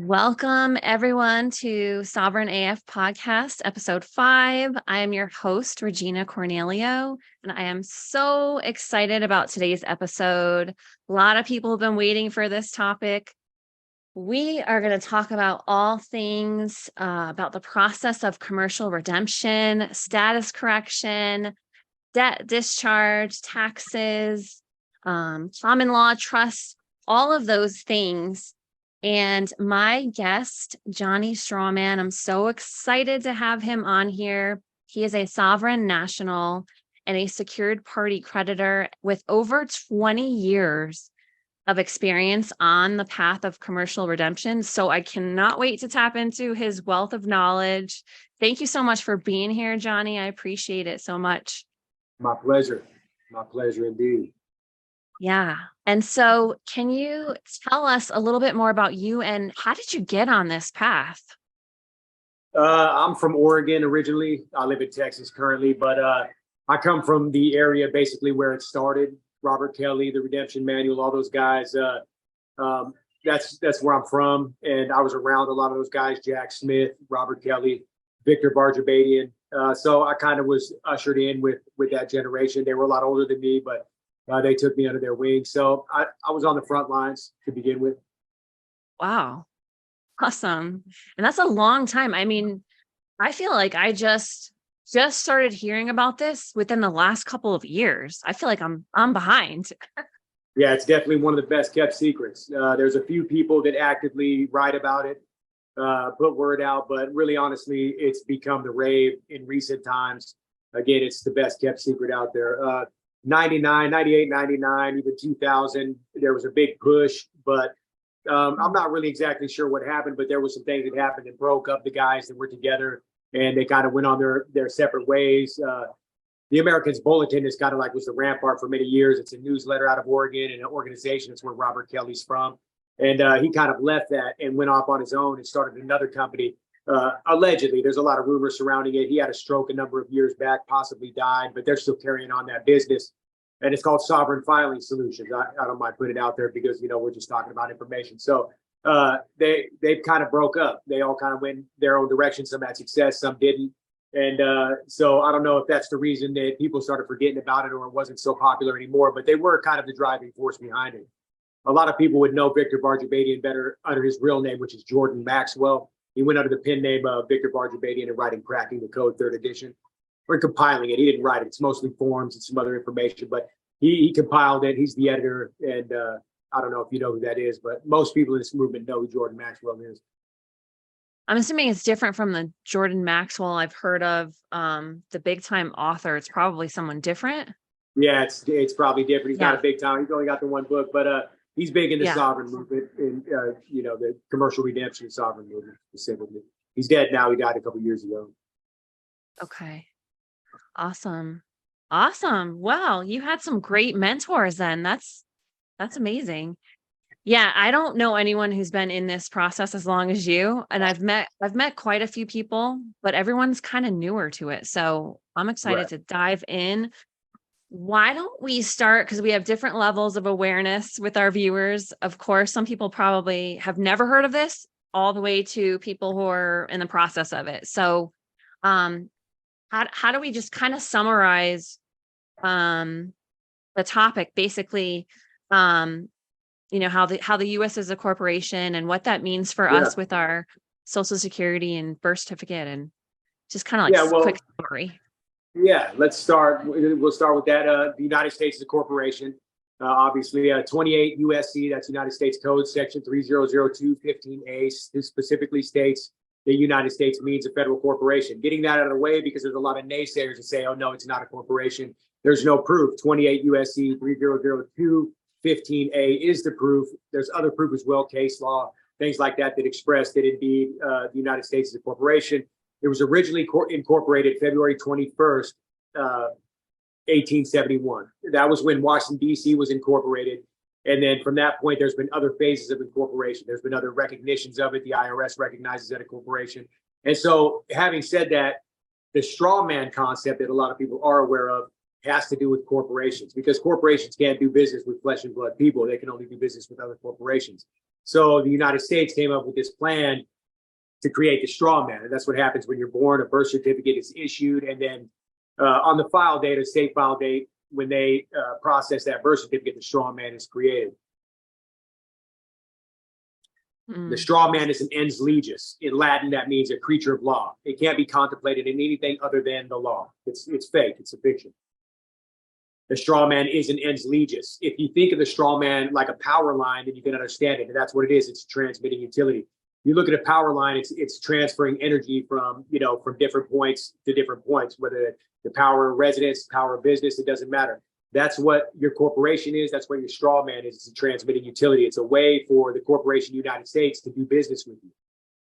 Welcome, everyone, to Sovereign AF Podcast, Episode 5. I am your host, Regina Cornelio, and I am so excited about today's episode. A lot of people have been waiting for this topic. We are going to talk about all things about the process of commercial redemption, status correction, debt discharge, taxes, common law, trust, all of those things. And my guest, Johnny Strawman, I'm so excited to have him on here. He is a sovereign national and a secured party creditor with over 20 years of experience on the path of commercial redemption. So I cannot wait to tap into his wealth of knowledge. Thank you so much for being here, Johnny. I appreciate it so much. My pleasure. My pleasure indeed. Yeah. And so can you tell us a little bit more about you and how did you get on this path? I'm from Oregon originally. I live in Texas currently, but I come from the area basically where it started. Robert Kelly, the Redemption Manual, all those guys. That's where I'm from. And I was around a lot of those guys, Jack Smith, Robert Kelly, Victor Barjabadian. So I kind of was ushered in with that generation. They were a lot older than me, but they took me under their wing. So I was on the front lines to begin with. Wow. Awesome. And that's a long time. I mean, I feel like I just started hearing about this within the last couple of years. I feel like I'm behind. Yeah, it's definitely one of the best kept secrets. There's a few people that actively write about it, put word out, but really honestly, it's become the rave in recent times. Again, it's the best kept secret out there. 99, 98, 99, even 2000, there was a big push, but I'm not really exactly sure what happened, but there was some things that happened that broke up the guys that were together and they kind of went on their separate ways. The Americans Bulletin is kind of like was the rampart for many years. It's a newsletter out of Oregon and an organization. It's where Robert Kelly's from. And he kind of left that and went off on his own and started another company. Allegedly, there's a lot of rumors surrounding it. He had a stroke a number of years back, possibly died, but they're still carrying on that business. And it's called Sovereign Filing Solutions. I don't mind putting it out there because, we're just talking about information. So they kind of broke up. They all kind of went their own direction. Some had success, some didn't. And so I don't know if that's the reason that people started forgetting about it or it wasn't so popular anymore, but they were kind of the driving force behind it. A lot of people would know Victor Barjabadian better under his real name, which is Jordan Maxwell. He went under the pen name of Victor Barjabadian in writing Cracking the Code, 3rd edition, or compiling it. He didn't write it. It's mostly forms and some other information, but he compiled it. He's the editor. And I don't know if you know who that is, but most people in this movement know who Jordan Maxwell is. I'm assuming it's different from the Jordan Maxwell I've heard of, the big time author. It's probably someone different. Yeah, it's probably different. He's not a big time. He's only got the one book, but he's big in the sovereign movement and, the commercial redemption sovereign movement specifically. He's dead now. He died a couple of years ago. Okay. Awesome. Wow. You had some great mentors then. That's amazing. Yeah. I don't know anyone who's been in this process as long as you. And I've met quite a few people, but everyone's kind of newer to it. So I'm excited to dive in. Why don't we start? Because we have different levels of awareness with our viewers. Of course, some people probably have never heard of this, all the way to people who are in the process of it. So how do we just kind of summarize the topic? Basically, how the U.S. is a corporation and what that means for us with our Social Security and birth certificate, and just kind of like quick summary. Yeah, let's start. We'll start with that. The United States is a corporation. Obviously, 28 USC, that's United States Code, Section 3002-15A, specifically states the United States means a federal corporation. Getting that out of the way because there's a lot of naysayers that say, oh, no, it's not a corporation. There's no proof. 28 USC 3002-15A is the proof. There's other proof as well, case law, things like that express that indeed the United States is a corporation. It was originally incorporated February 21st, 1871. That was when Washington, D.C. was incorporated. And then from that point, there's been other phases of incorporation. There's been other recognitions of it. The IRS recognizes that a corporation. And so having said that, the straw man concept that a lot of people are aware of has to do with corporations, because corporations can't do business with flesh and blood people. They can only do business with other corporations. So the United States came up with this plan to create the straw man. And that's what happens when you're born. A birth certificate is issued, and then on the file date, a state file date, when they process that birth certificate, the straw man is created. The straw man is an ens legis. In Latin, that means a creature of law. It can't be contemplated in anything other than the law. It's fake. It's a fiction. The straw man is an ens legis. If you think of the straw man like a power line, then you can understand it. And that's what it is. It's a transmitting utility. You look at a power line, it's transferring energy from different points to different points, whether the power of residence, power of business, it doesn't matter. That's what your corporation is. That's what your straw man is. It's a transmitting utility. It's a way for the corporation United States to do business with you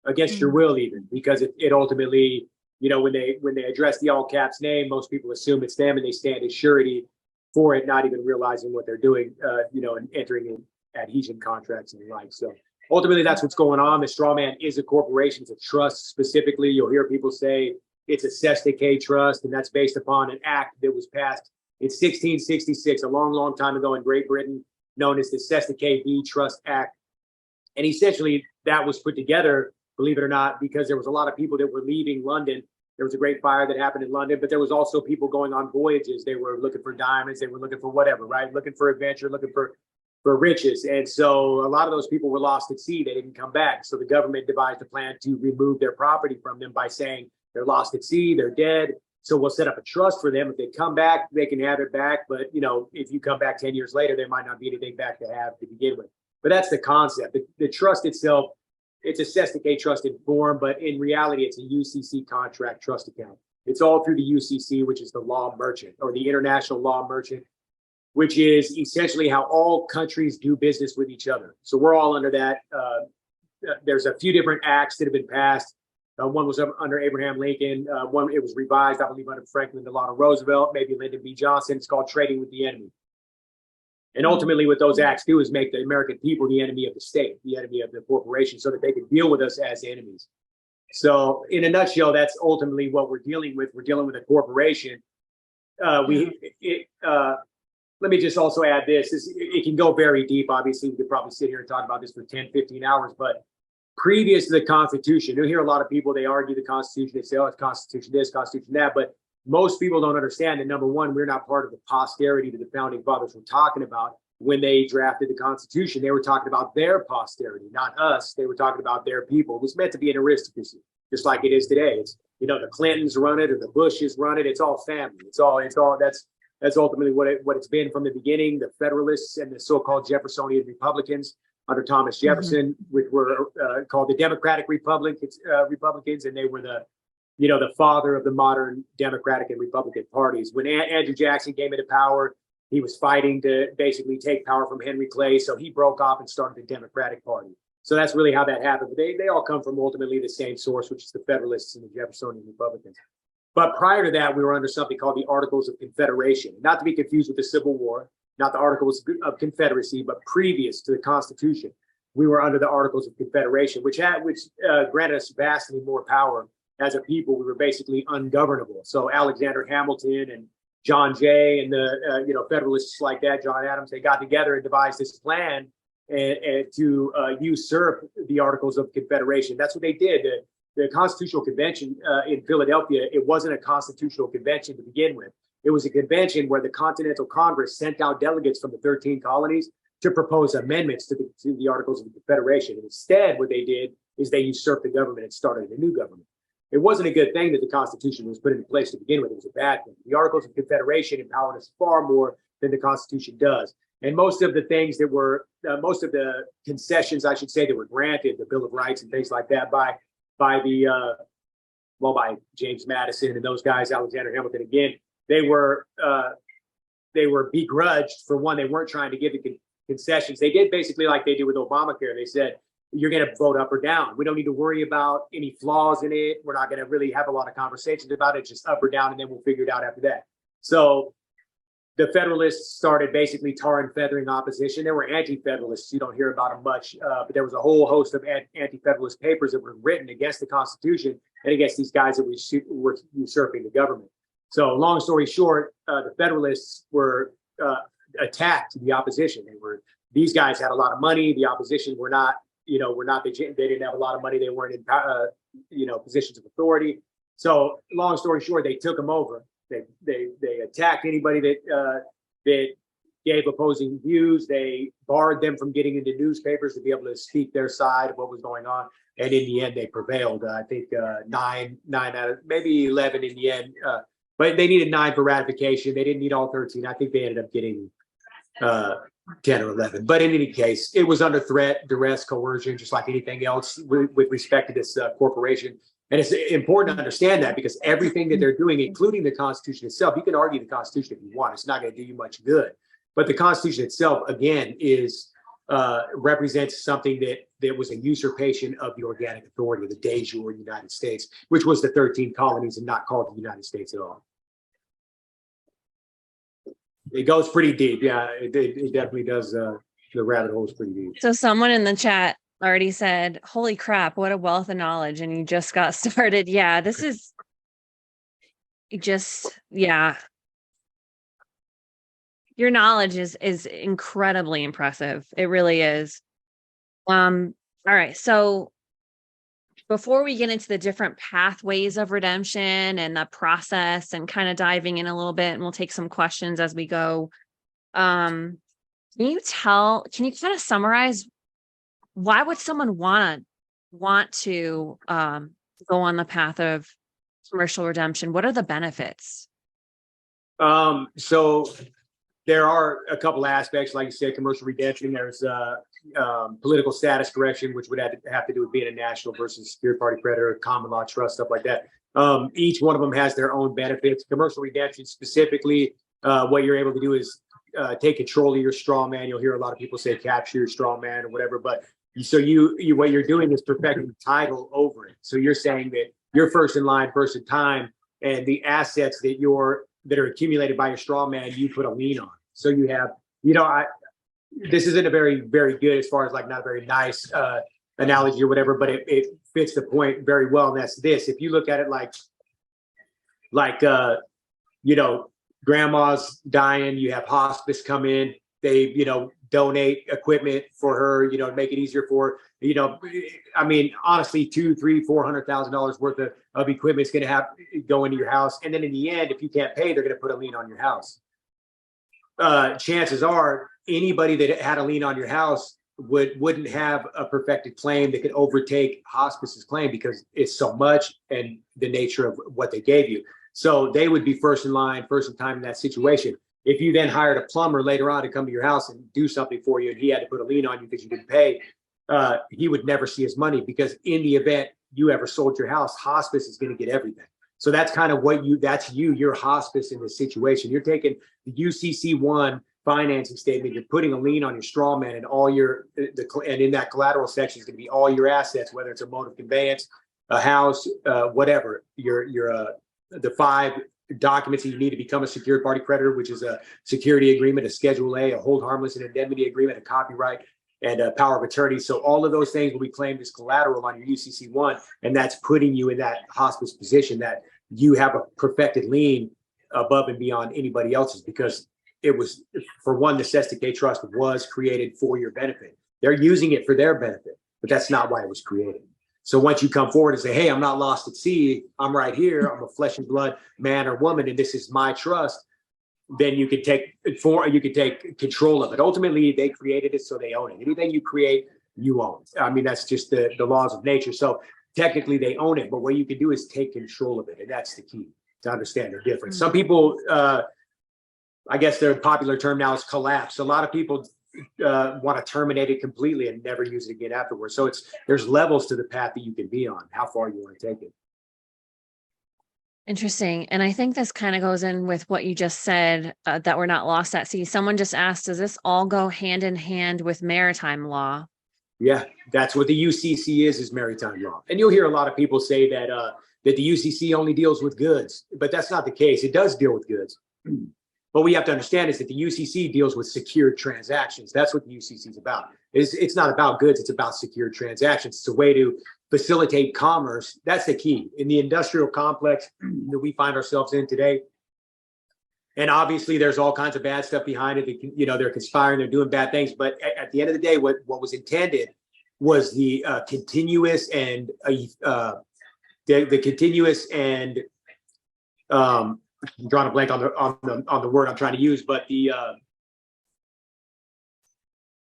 against your will, even, because it ultimately, when they address the all caps name, most people assume it's them and they stand as surety for it, not even realizing what they're doing, and entering in adhesion contracts and the like. So ultimately, that's what's going on. The straw man is a corporation. It's a trust specifically. You'll hear people say it's a cestui trust, and that's based upon an act that was passed in 1666, a long, long time ago in Great Britain, known as the Cestui V Trust Act. And essentially, that was put together, believe it or not, because there was a lot of people that were leaving London. There was a great fire that happened in London, but there was also people going on voyages. They were looking for diamonds. They were looking for whatever, right? Looking for adventure, looking for riches. And so a lot of those people were lost at sea. They didn't come back. So the government devised a plan to remove their property from them by saying they're lost at sea, they're dead. So we'll set up a trust for them. If they come back, they can have it back. But, if you come back 10 years later, there might not be anything back to have to begin with. But that's the concept. The trust itself, it's a cestui trust in form, but in reality, it's a UCC contract trust account. It's all through the UCC, which is the law merchant, or the international law merchant, which is essentially how all countries do business with each other. So we're all under that. There's a few different acts that have been passed. One was under Abraham Lincoln. One, it was revised, I believe, under Franklin Delano Roosevelt, maybe Lyndon B. Johnson. It's called Trading with the Enemy. And ultimately, what those acts do is make the American people the enemy of the state, the enemy of the corporation, so that they can deal with us as enemies. So in a nutshell, that's ultimately what we're dealing with. We're dealing with a corporation. Let me just also add this. It can go very deep. Obviously, we could probably sit here and talk about this for 10, 15 hours, but previous to the Constitution, you'll hear a lot of people, they argue the Constitution, they say, oh, it's Constitution this, Constitution that, but most people don't understand that, number one, we're not part of the posterity that the founding fathers were talking about when they drafted the Constitution. They were talking about their posterity, not us. They were talking about their people. It was meant to be an aristocracy, just like it is today. It's, the Clintons run it or the Bushes run it. It's all family. It's all that's ultimately what it's been from the beginning. The Federalists and the so-called Jeffersonian Republicans under Thomas Jefferson, which were called the Democratic Republicans, and they were the father of the modern Democratic and Republican parties. When Andrew Jackson came into power, he was fighting to basically take power from Henry Clay, so he broke off and started the Democratic Party. So that's really how that happened. But they all come from ultimately the same source, which is the Federalists and the Jeffersonian Republicans. But prior to that, we were under something called the Articles of Confederation, not to be confused with the Civil War, not the Articles of Confederacy, but previous to the Constitution, we were under the Articles of Confederation, which granted us vastly more power as a people. We were basically ungovernable. So Alexander Hamilton and John Jay and the Federalists like that, John Adams, they got together and devised this plan and to usurp the Articles of Confederation. That's what they did. The Constitutional Convention in Philadelphia, it wasn't a constitutional convention to begin with. It was a convention where the Continental Congress sent out delegates from the 13 colonies to propose amendments to the Articles of Confederation. And instead, what they did is they usurped the government and started a new government. It wasn't a good thing that the Constitution was put into place to begin with. It was a bad thing. The Articles of Confederation empowered us far more than the Constitution does. And most of the things that were, most of the concessions, I should say, that were granted, the Bill of Rights and things like that by James Madison and those guys, Alexander Hamilton, again, they were begrudged. For one, they weren't trying to give the concessions. They did basically like they did with Obamacare. They said, you're going to vote up or down. We don't need to worry about any flaws in it. We're not going to really have a lot of conversations about it, just up or down, and then we'll figure it out after that. So the Federalists started basically tar and feathering opposition. There were anti-Federalists. You don't hear about them much, but there was a whole host of anti-Federalist papers that were written against the Constitution and against these guys that were usurping the government. So long story short, the Federalists were attacked, the opposition. They were these guys had a lot of money. The opposition were not, they didn't have a lot of money. They weren't in, positions of authority. So long story short, they took them over. They attacked anybody that gave opposing views. They barred them from getting into newspapers to be able to speak their side of what was going on. And in the end, they prevailed. I think nine out of maybe 11 in the end. But they needed 9 for ratification. They didn't need all 13. I think they ended up getting 10 or 11. But in any case, it was under threat, duress, coercion, just like anything else with respect to this corporation. And it's important to understand that, because everything that they're doing, including the Constitution itself, you can argue the Constitution if you want. It's not going to do you much good. But the Constitution itself, again, represents something that was a usurpation of the organic authority of the de jure United States, which was the 13 colonies and not called the United States at all. It goes pretty deep. Yeah, it definitely does. The rabbit hole is pretty deep. So someone in the chat already said, holy crap, what a wealth of knowledge. And you just got started. Yeah, this is just, yeah. Your knowledge is incredibly impressive. It really is. All right. So before we get into the different pathways of redemption and the process and kind of diving in a little bit, and we'll take some questions as we go. Can you kind of summarize, why would someone want to go on the path of commercial redemption? What are the benefits? So there are a couple aspects, like you said, commercial redemption. There's political status correction, which would have to do with being a national versus secured party creditor, common law trust, stuff like that. Each one of them has their own benefits. Commercial redemption specifically, what you're able to do is take control of your straw man. You'll hear a lot of people say capture your straw man or whatever, but so what you're doing is perfecting title over it. So you're saying that you're first in line, first in time, and the assets that are accumulated by your straw man, you put a lien on. So you have, this isn't a very, very good, as far as like not a very nice analogy or whatever, but it fits the point very well. And that's this: if you look at it like grandma's dying, you have hospice come in, they, donate equipment for her, to make it easier for her. I mean, honestly, $200,000, $300,000, $400,000 worth of equipment is going to go into your house. And then in the end, if you can't pay, they're going to put a lien on your house. Chances are anybody that had a lien on your house wouldn't have a perfected claim that could overtake hospice's claim, because it's so much and the nature of what they gave you. So they would be first in line, first in time in that situation. If you then hired a plumber later on to come to your house and do something for you, and he had to put a lien on you because you didn't pay, he would never see his money, because in the event you ever sold your house, hospice is going to get everything. So that's kind of you're hospice in this situation. You're taking the UCC1 financing statement, you're putting a lien on your straw man, and and in that collateral section is going to be all your assets, whether it's a mode of conveyance, a house, whatever. The 5 documents that you need to become a secured party creditor, which is a security agreement, a Schedule A, a hold harmless and indemnity agreement, a copyright, and a power of attorney. So all of those things will be claimed as collateral on your UCC1, and that's putting you in that hospice position that you have a perfected lien above and beyond anybody else's, because it was, for one, the Cestacate Trust was created for your benefit. They're using it for their benefit, but that's not why it was created. So once you come forward and say, hey, I'm not lost at sea, I'm right here, I'm a flesh and blood man or woman, and this is my trust, then you could take control of it. Ultimately, they created it, so they own it. Anything you create, you own. I mean, that's just the laws of nature. So technically they own it, but what you can do is take control of it. And that's the key to understand the difference. Some people, I guess their popular term now is collapse. A lot of people want to terminate it completely and never use it again afterwards. So there's levels to the path that you can be on, how far you want to take it. Interesting. And I think this kind of goes in with what you just said, that we're not lost at sea. Someone just asked, does this all go hand in hand with maritime law? Yeah, that's what the UCC is maritime law. And you'll hear a lot of people say that the UCC only deals with goods, but that's not the case. It does deal with goods. What we have to understand is that the UCC deals with secured transactions. That's what the UCC is about. It's not about goods. It's about secured transactions. It's a way to facilitate commerce. That's the key in the industrial complex that we find ourselves in today. And obviously, there's all kinds of bad stuff behind it. They're conspiring, they're doing bad things. But at the end of the day, what was intended was the continuous and the continuous and I'm drawing a blank on the word I'm trying to use, but the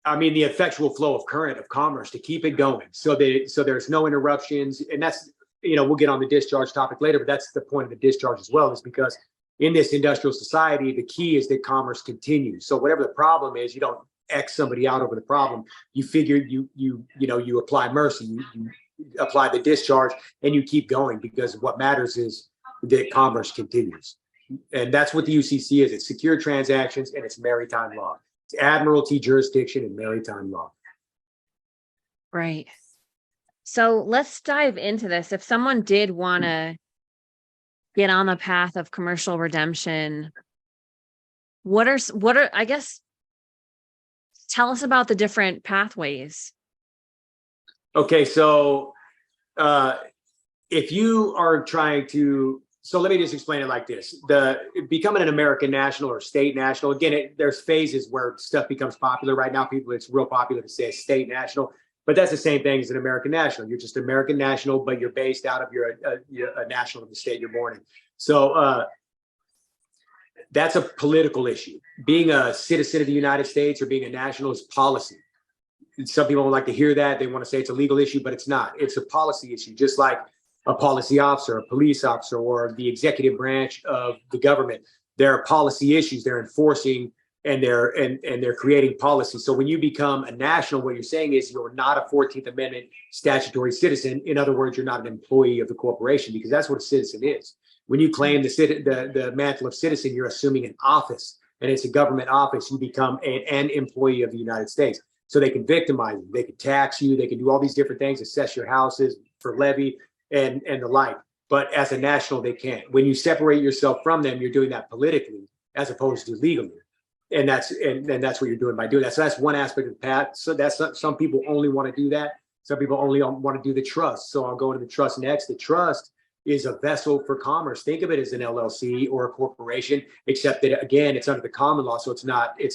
effectual flow of current of commerce to keep it going, so there's no interruptions. And that's, we'll get on the discharge topic later, but that's the point of the discharge as well, is because in this industrial society, the key is that commerce continues. So whatever the problem is, you don't X somebody out over the problem. You figure you apply mercy, you apply the discharge, and you keep going, because what matters is that commerce continues. And that's what the UCC is. It's secure transactions and it's maritime law. It's admiralty jurisdiction and maritime law. Right. So let's dive into this. If someone did want to get on the path of commercial redemption, what are, I guess, tell us about the different pathways. Okay. So if you are trying to, so let me just explain it like this. Becoming an American national or state national, again, there's phases where stuff becomes popular. Right now, it's real popular to say state national, but that's the same thing as an American national. You're just American national, but you're based out of, you're a national of the state you're born in. So that's a political issue. Being a citizen of the United States or being a national is policy. Some people don't like to hear that. They want to say it's a legal issue, but it's not. It's a policy issue, just like a policy officer, a police officer, or the executive branch of the government. There are policy issues. They're enforcing and they're creating policy. So when you become a national, what you're saying is you're not a 14th Amendment statutory citizen. In other words, you're not an employee of the corporation, because that's what a citizen is. When you claim the mantle of citizen, you're assuming an office, and it's a government office. You become an employee of the United States. So they can victimize you, they can tax you, they can do all these different things, assess your houses for levy and the like. But as a national, they can't. When you separate yourself from them, you're doing that politically as opposed to legally. And that's what you're doing by doing that. So that's one aspect of the path. So that's some people only want to do that. Some people only want to do the trust. So I'll go into the trust next. The trust is a vessel for commerce. Think of it as an LLC or a corporation, except that, again, it's under the common law. So it's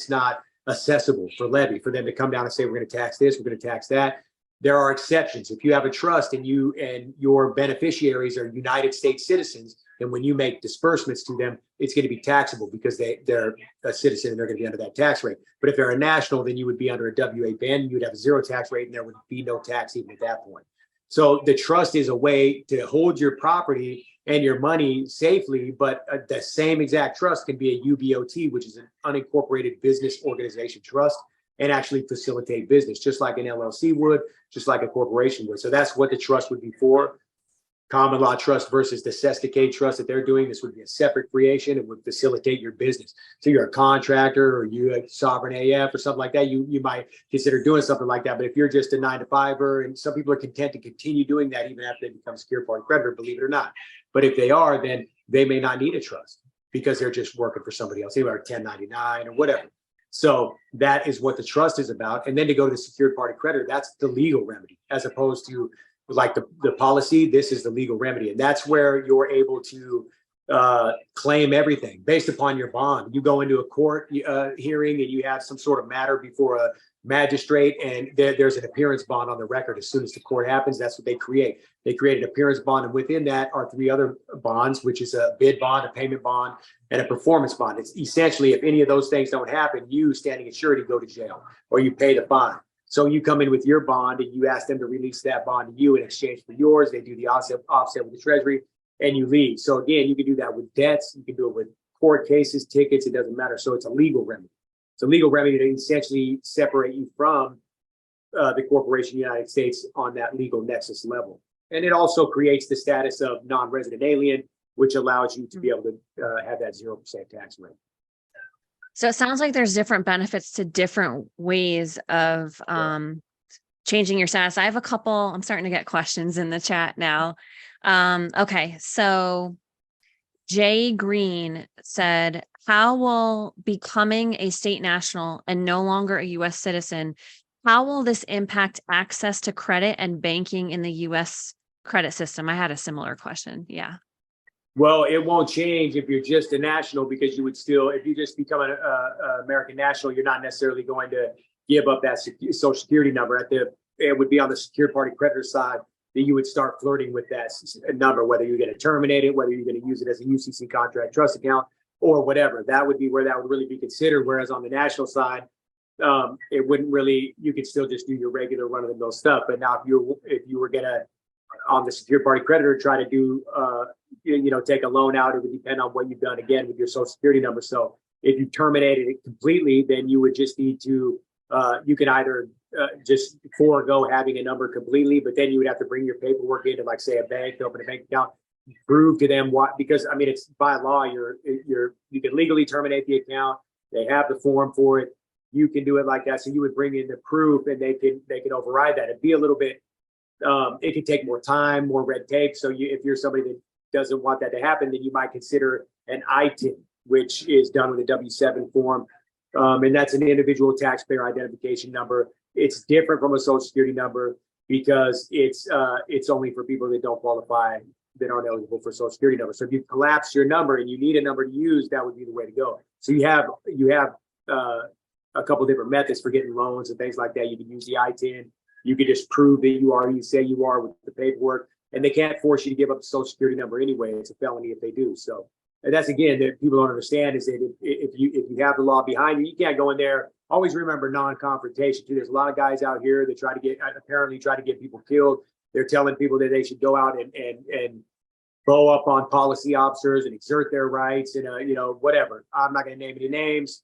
not accessible for levy, for them to come down and say, we're going to tax this, we're going to tax that. There are exceptions. If you have a trust and you and your beneficiaries are United States citizens, then when you make disbursements to them, it's going to be taxable because they're a citizen and they're going to be under that tax rate. But if they're a national, then you would be under a W-8 ban, and you'd have a zero tax rate, and there would be no tax even at that point. So the trust is a way to hold your property and your money safely, but the same exact trust can be a UBOT, which is an unincorporated business organization trust, and actually facilitate business, just like an LLC would, just like a corporation would. So that's what the trust would be for. Common law trust versus the Sesticade trust that they're doing, this would be a separate creation. It would facilitate your business. So you're a contractor or you a sovereign AF or something like that, you might consider doing something like that. But if you're just a 9-to-5er, and some people are content to continue doing that even after they become secured party creditor, believe it or not. But if they are, then they may not need a trust because they're just working for somebody else, either 1099 or whatever. So that is what the trust is about. And then to go to the secured party creditor, that's the legal remedy, as opposed to like the policy. This is the legal remedy. And that's where you're able to claim everything based upon your bond. You go into a court hearing and you have some sort of matter before a magistrate, and there's an appearance bond on the record. As soon as the court happens, that's what they create. They create an appearance bond, and within that are 3 other bonds, which is a bid bond, a payment bond, and a performance bond. It's essentially, if any of those things don't happen, you standing at surety go to jail or you pay the fine. So you come in with your bond and you ask them to release that bond to you in exchange for yours. They do the offset with the Treasury, and you leave. So again, you can do that with debts. You can do it with court cases, tickets. It doesn't matter. So it's a legal remedy. It's a legal remedy to essentially separate you from the corporation United States on that legal nexus level. And it also creates the status of non-resident alien, which allows you to be able to have that 0% tax rate. So it sounds like there's different benefits to different ways of changing your status. I have a couple. I'm starting to get questions in the chat now. Okay, so Jay Green said, how will becoming a state national and no longer a U.S. citizen, how will this impact access to credit and banking in the U.S. credit system? I had a similar question. Yeah. Well, it won't change if you're just a national, because you would still, if you just become an American national, you're not necessarily going to give up that social security number. It would be on the secured party creditor side that you would start flirting with that number, whether you're going to terminate it, whether you're going to use it as a UCC contract trust account or whatever. That would be where that would really be considered. Whereas on the national side, it wouldn't really, you could still just do your regular run of the mill stuff. But now if you were going to, on the secured party creditor, try to do, take a loan out, it would depend on what you've done again with your social security number. So if you terminated it completely, then you would just need to, you can either just forego having a number completely, but then you would have to bring your paperwork into, like, say, a bank to open a bank account, prove to them what, because I mean, it's by law, you can legally terminate the account. They have the form for it. You can do it like that. So you would bring in the proof, and they can override that. It'd be a little bit, it can take more time, more red tape. So if you're somebody that doesn't want that to happen, then you might consider an ITIN, which is done with a W-7 form. And that's an individual taxpayer identification number. It's different from a social security number because it's only for people that don't qualify, that aren't eligible for social security number. So if you collapse your number and you need a number to use, that would be the way to go. So you have a couple of different methods for getting loans and things like that. You can use the ITIN. You can just prove that you say you are with the paperwork, and they can't force you to give up the social security number anyway. It's a felony if they do. So, and that's, again, that people don't understand, is that if you have the law behind you, you can't go in there. Always remember non-confrontation too. There's a lot of guys out here that apparently try to get people killed. They're telling people that they should go out and bow up on policy officers and exert their rights and whatever. I'm not going to name any names,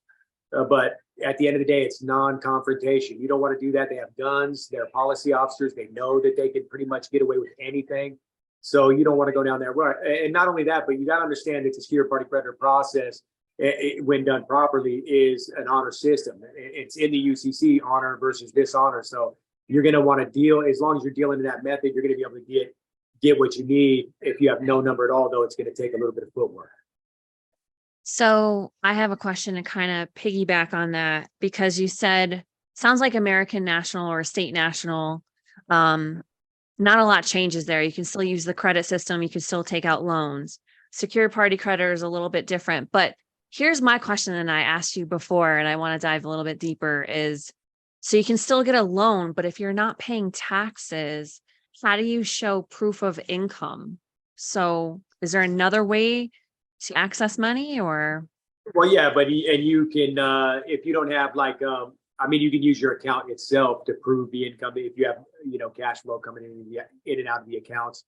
but at the end of the day, it's non-confrontation. You don't want to do that. They have guns. They're policy officers. They know that they can pretty much get away with anything. So you don't want to go down that road. And not only that, but you got to understand that the secured party creditor process, when done properly, is an honor system. It's in the UCC, honor versus dishonor. So you're going to want to deal, as long as you're dealing in that method, you're going to be able to get what you need. If you have no number at all, though, it's going to take a little bit of footwork. So I have a question to kind of piggyback on that, because you said, sounds like American National or State National, not a lot changes there. You can still use the credit system. You can still take out loans. Secured party creditor is a little bit different. But here's my question, and I asked you before, and I want to dive a little bit deeper, is so you can still get a loan, but if you're not paying taxes, how do you show proof of income? So is there another way to access money, or? Well, yeah, but you can, if you don't have you can use your account itself to prove the income. If you have, cash flow coming in and out of the accounts,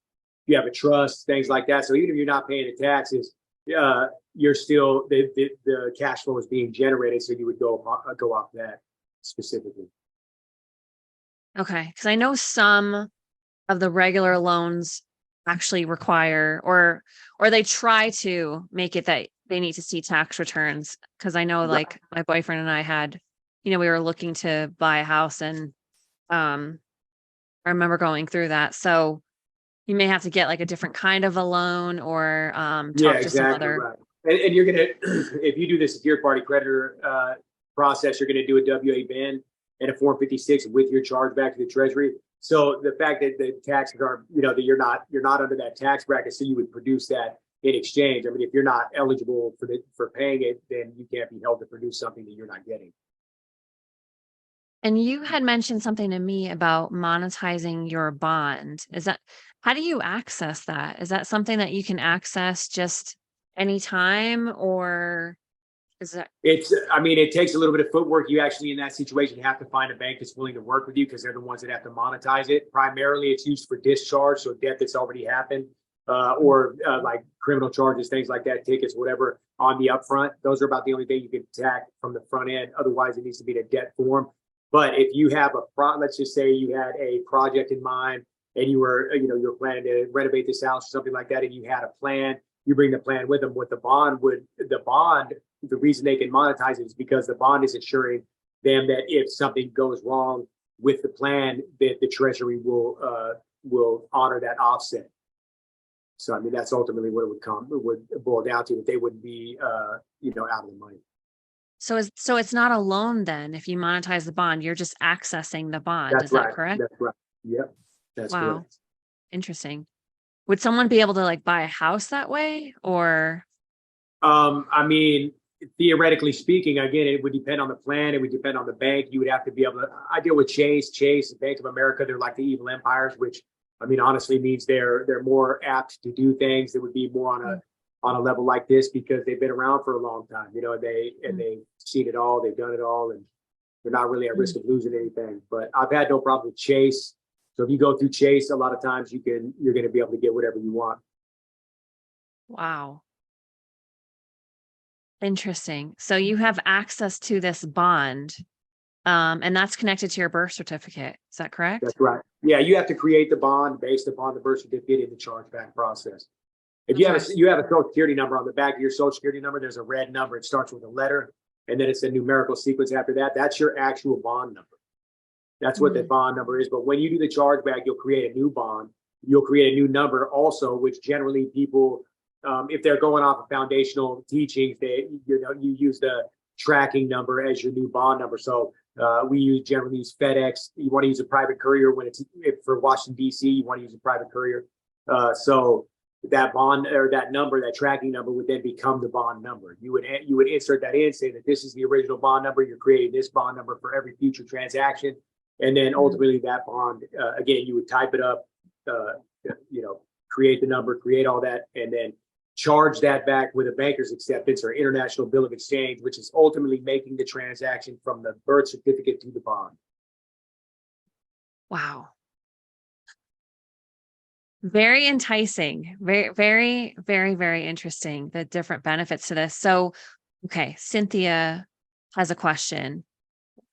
you have a trust, things like that. So even if you're not paying the taxes, you're still, the cash flow is being generated. So you would go off that specifically. Okay. Because I know some of the regular loans actually require, or they try to make it that they need to see tax returns. Because I know, like, my boyfriend and I had, we were looking to buy a house, and I remember going through that. So you may have to get like a different kind of a loan, or talk to some other. Right. And you're gonna, if you do the secured party creditor process, you're gonna do a WA bin and a Form 56 with your charge back to the Treasury. So the fact that the taxes are, that you're not under that tax bracket, so you would produce that in exchange. I mean, if you're not eligible for paying it, then you can't be held to produce something that you're not getting. And you had mentioned something to me about monetizing your bond. How do you access that? Is that something that you can access just anytime, or is that? It takes a little bit of footwork. You actually, in that situation, have to find a bank that's willing to work with you, because they're the ones that have to monetize it. Primarily, it's used for discharge, so debt that's already happened, or like criminal charges, things like that, tickets, whatever, on the upfront. Those are about the only thing you can attack from the front end. Otherwise, it needs to be in a debt form. But if you have let's just say you had a project in mind, and you were planning to renovate this house or something like that, and you had a plan, you bring the plan with them. With the bond, the reason they can monetize it is because the bond is assuring them that if something goes wrong with the plan, that the Treasury will honor that offset. So, that's ultimately what it would boil down to, that they wouldn't be, out of the money. So it's not a loan then. If you monetize the bond, you're just accessing the bond. That's Is right. that correct? That's right. Yep. That's wow. correct. Interesting. Would someone be able to buy a house that way, or? theoretically speaking, again, it would depend on the plan. It would depend on the bank. You would have to be able to. I deal with Chase, Bank of America. They're like the evil empires, which I mean, honestly, means they're more apt to do things that would be more on a level like this because they've been around for a long time. You know, they've seen it all. They've done it all, and they're not really at risk of losing anything. But I've had no problem with Chase. So if you go through Chase, a lot of times you're going to be able to get whatever you want. Wow. Interesting. So you have access to this bond, and that's connected to your birth certificate. Is that correct? That's right. Yeah, you have to create the bond based upon the birth certificate in the chargeback process. If you have a social security number on the back of your social security number, there's a red number. It starts with a letter, and then it's a numerical sequence after that. That's your actual bond number. That's what the bond number is. But when you do the chargeback, you'll create a new bond. You'll create a new number also, which generally people, if they're going off of foundational teachings, you use the tracking number as your new bond number. So we generally use FedEx. You want to use a private courier if for Washington D.C. You want to use a private courier. So that bond or that number, that tracking number, would then become the bond number. You would insert that in, say that this is the original bond number. You're creating this bond number for every future transaction, and then ultimately that bond, again, you would type it up, create the number, create all that, and then charge that back with a banker's acceptance or international bill of exchange, which is ultimately making the transaction from the birth certificate to the bond. Wow. Very enticing. Very, very, very, very interesting. The different benefits to this. So, okay, Cynthia has a question.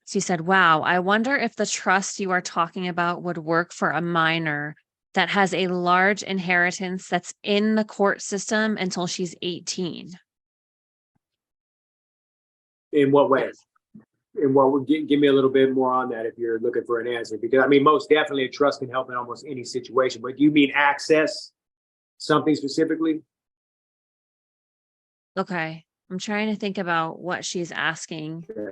She said, wow, I wonder if the trust you are talking about would work for a minor that has a large inheritance that's in the court system until she's 18. In what way? Give me a little bit more on that if you're looking for an answer, because I mean, most definitely a trust can help in almost any situation, but do you mean access something specifically? Okay. I'm trying to think about what she's asking. Yeah.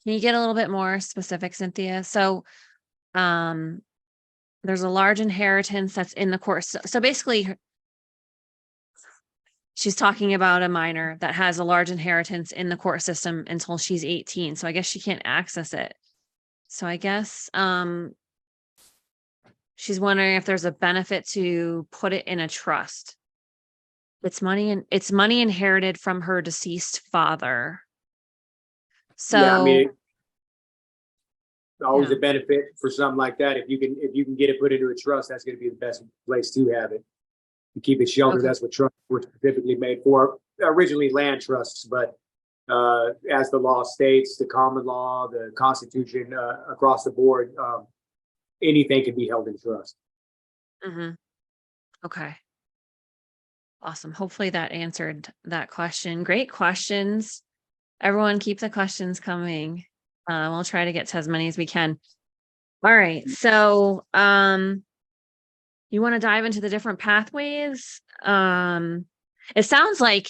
Can you get a little bit more specific, Cynthia? So, there's a large inheritance that's in the court. So basically, she's talking about a minor that has a large inheritance in the court system until she's 18. So I guess she can't access it. So I guess she's wondering if there's a benefit to put it in a trust. It's money inherited from her deceased father. So yeah, I mean, always a benefit for something like that. If you can get it put into a trust, that's going to be the best place to have it. You keep it sheltered. Okay. That's what trusts were specifically made for. Originally land trusts, but as the law states, the common law, the Constitution, across the board, anything can be held in trust. Mm-hmm. Okay. Awesome. Hopefully that answered that question. Great questions. Everyone keep the questions coming. We'll try to get to as many as we can. All right. So you want to dive into the different pathways? It sounds like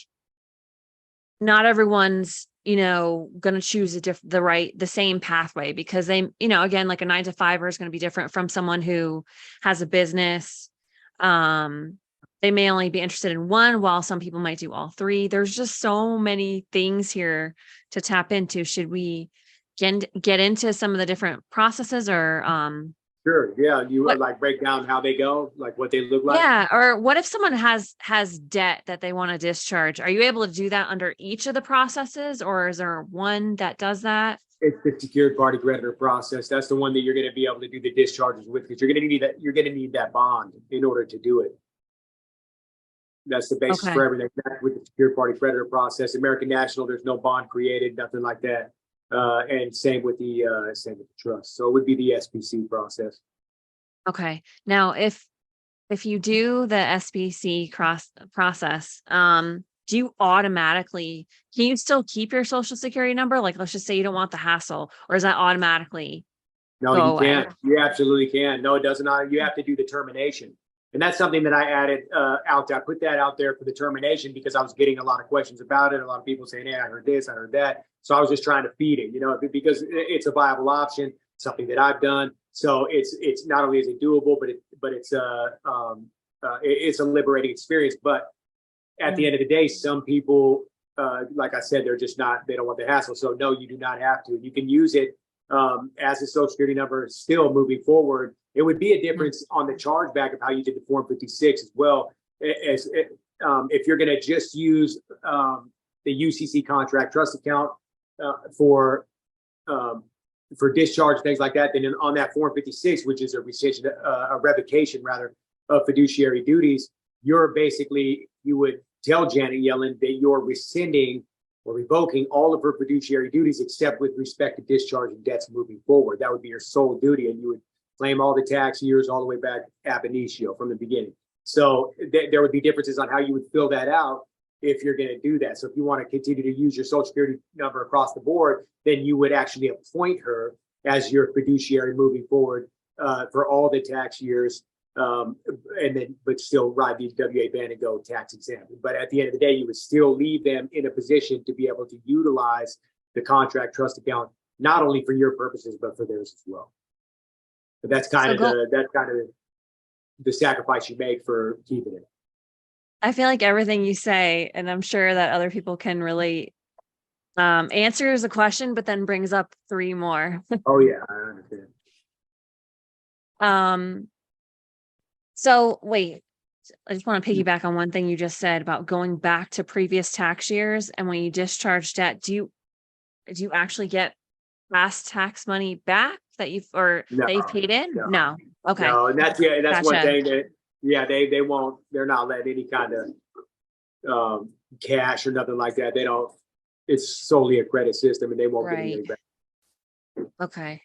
not everyone's, going to choose the same pathway, because they, again, like a 9 to 5 is going to be different from someone who has a business. They may only be interested in one, while some people might do all three. There's just so many things here to tap into. Should we get into some of the different processes, or Sure. Yeah. You would like break down how they go, like what they look like. Yeah. Or what if someone has debt that they want to discharge? Are you able to do that under each of the processes, or is there one that does that? It's the secured party creditor process. That's the one that you're going to be able to do the discharges with, because you're going to need that bond in order to do it. That's the basis for everything. With the secured party creditor process, American National, there's no bond created, nothing like that. And same with the trust. So it would be the SPC process. Okay. Now, if you do the SPC process, do you automatically, can you still keep your social security number? Like, let's just say you don't want the hassle, or is that automatically? No, you can't. You absolutely can. No, it doesn't. You have to do the termination. And that's something that I added out there. I put that out there for the termination because I was getting a lot of questions about it. A lot of people saying, hey, I heard this, I heard that. So I was just trying to feed it, because it's a viable option, something that I've done. So it's not only is it doable, but it's a liberating experience. But at the end of the day, some people like I said, they don't want the hassle. So no, you do not have to. You can use it as a social security number still moving forward. It would be a difference on the chargeback of how you did the Form 56 as well. If you're going to just use the UCC contract trust account for discharge, things like that, then on that Form 56, which is a rescission, a revocation rather, of fiduciary duties, you would tell Janet Yellen that you're rescinding or revoking all of her fiduciary duties except with respect to discharging debts moving forward. That would be your sole duty, and you would claim all the tax years all the way back ab initio from the beginning. So there would be differences on how you would fill that out if you're going to do that. So if you want to continue to use your social security number across the board, then you would actually appoint her as your fiduciary moving forward for all the tax years, but still ride the WA ban and go tax exempt. But at the end of the day, you would still leave them in a position to be able to utilize the contract trust account, not only for your purposes, but for theirs as well. But that's kind of the sacrifice you make for keeping it. I feel like everything you say, and I'm sure that other people can relate, answers a question, but then brings up three more. Oh yeah, I understand. So wait, I just want to piggyback on one thing you just said about going back to previous tax years. And when you discharge debt, do you actually get past tax money back that you've paid in? No. Okay. No, and that's Gotcha. one thing that they won't. They're not letting any kind of cash or nothing like that. They don't. It's solely a credit system, and they won't get any back. Okay.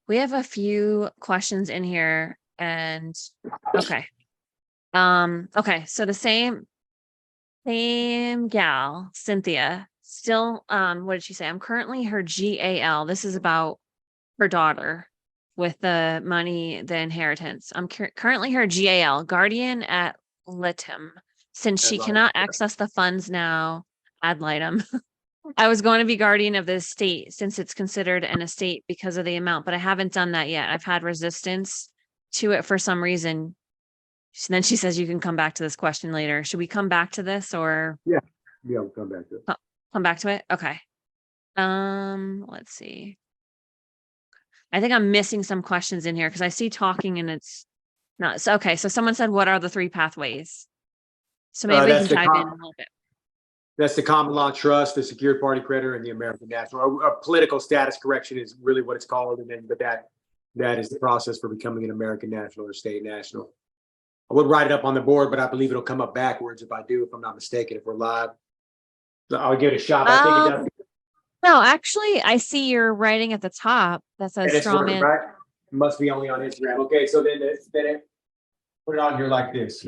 We have a few questions in here, and okay. Okay. So the same gal, Cynthia, still, what did she say? I'm currently her GAL. This is about her daughter with the money, the inheritance. I'm currently her GAL, guardian ad litem. Since she cannot access the funds now, ad litem. I was going to be guardian of the estate since it's considered an estate because of the amount, but I haven't done that yet. I've had resistance to it for some reason. Then she says you can come back to this question later. Should we come back to this or? Yeah, we'll come back to it. Come back to it? Okay. Let's see. I think I'm missing some questions in here because I see talking and it's not. So, okay. So someone said, what are the three pathways? So maybe we can dive in a little bit. That's the common law trust, the secured party creditor, and the American national. A political status correction is really what it's called. And then, but that is the process for becoming an American national or state national. I would write it up on the board, but I believe it'll come up backwards if I do, if I'm not mistaken, if we're live. So I'll give it a shot. I think it does. No, actually, I see you're writing at the top that says strawman. Right? It must be only on Instagram. Okay, so then put it on here like this.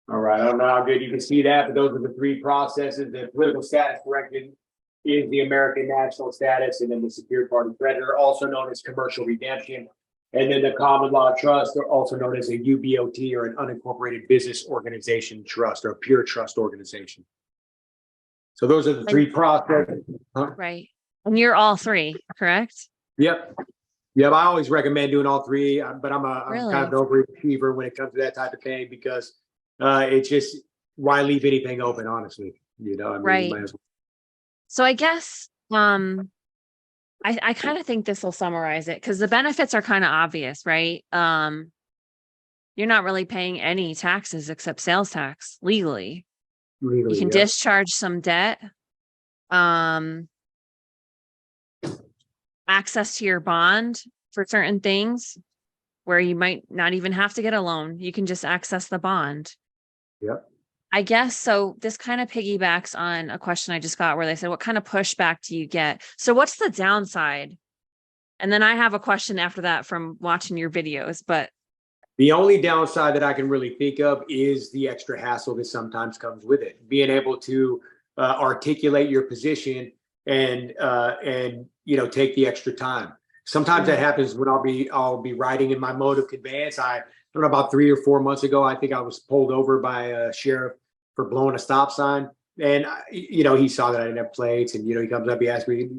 All right, I don't know how good you can see that, but those are the three processes. The political status correction is the American national status, and then the secured party creditor, also known as commercial redemption. And then the common law trust, also known as a UBOT or an unincorporated business organization trust or a pure trust organization. So those are the three processes. Huh? Right. And you're all three, correct? Yep. I always recommend doing all three, but I'm kind of an overachiever when it comes to that type of thing because it's just why leave anything open, honestly, right. So I guess I kind of think this will summarize it because the benefits are kind of obvious, right? you're not really paying any taxes except sales tax legally. You Legally, can yep. discharge some debt, um, access to your bond for certain things where you might not even have to get a loan. You can just access the bond. Yep. I guess so. This kind of piggybacks on a question I just got where they said, what kind of pushback do you get? So what's the downside? And then I have a question after that from watching your videos, but The only downside that I can really think of is the extra hassle that sometimes comes with it. Being able to articulate your position and take the extra time. Sometimes that mm, happens when I'll be riding in my mode of conveyance. I don't know, about 3 or 4 months ago, I think I was pulled over by a sheriff for blowing a stop sign. And he saw that I didn't have plates, and he comes up, he asks me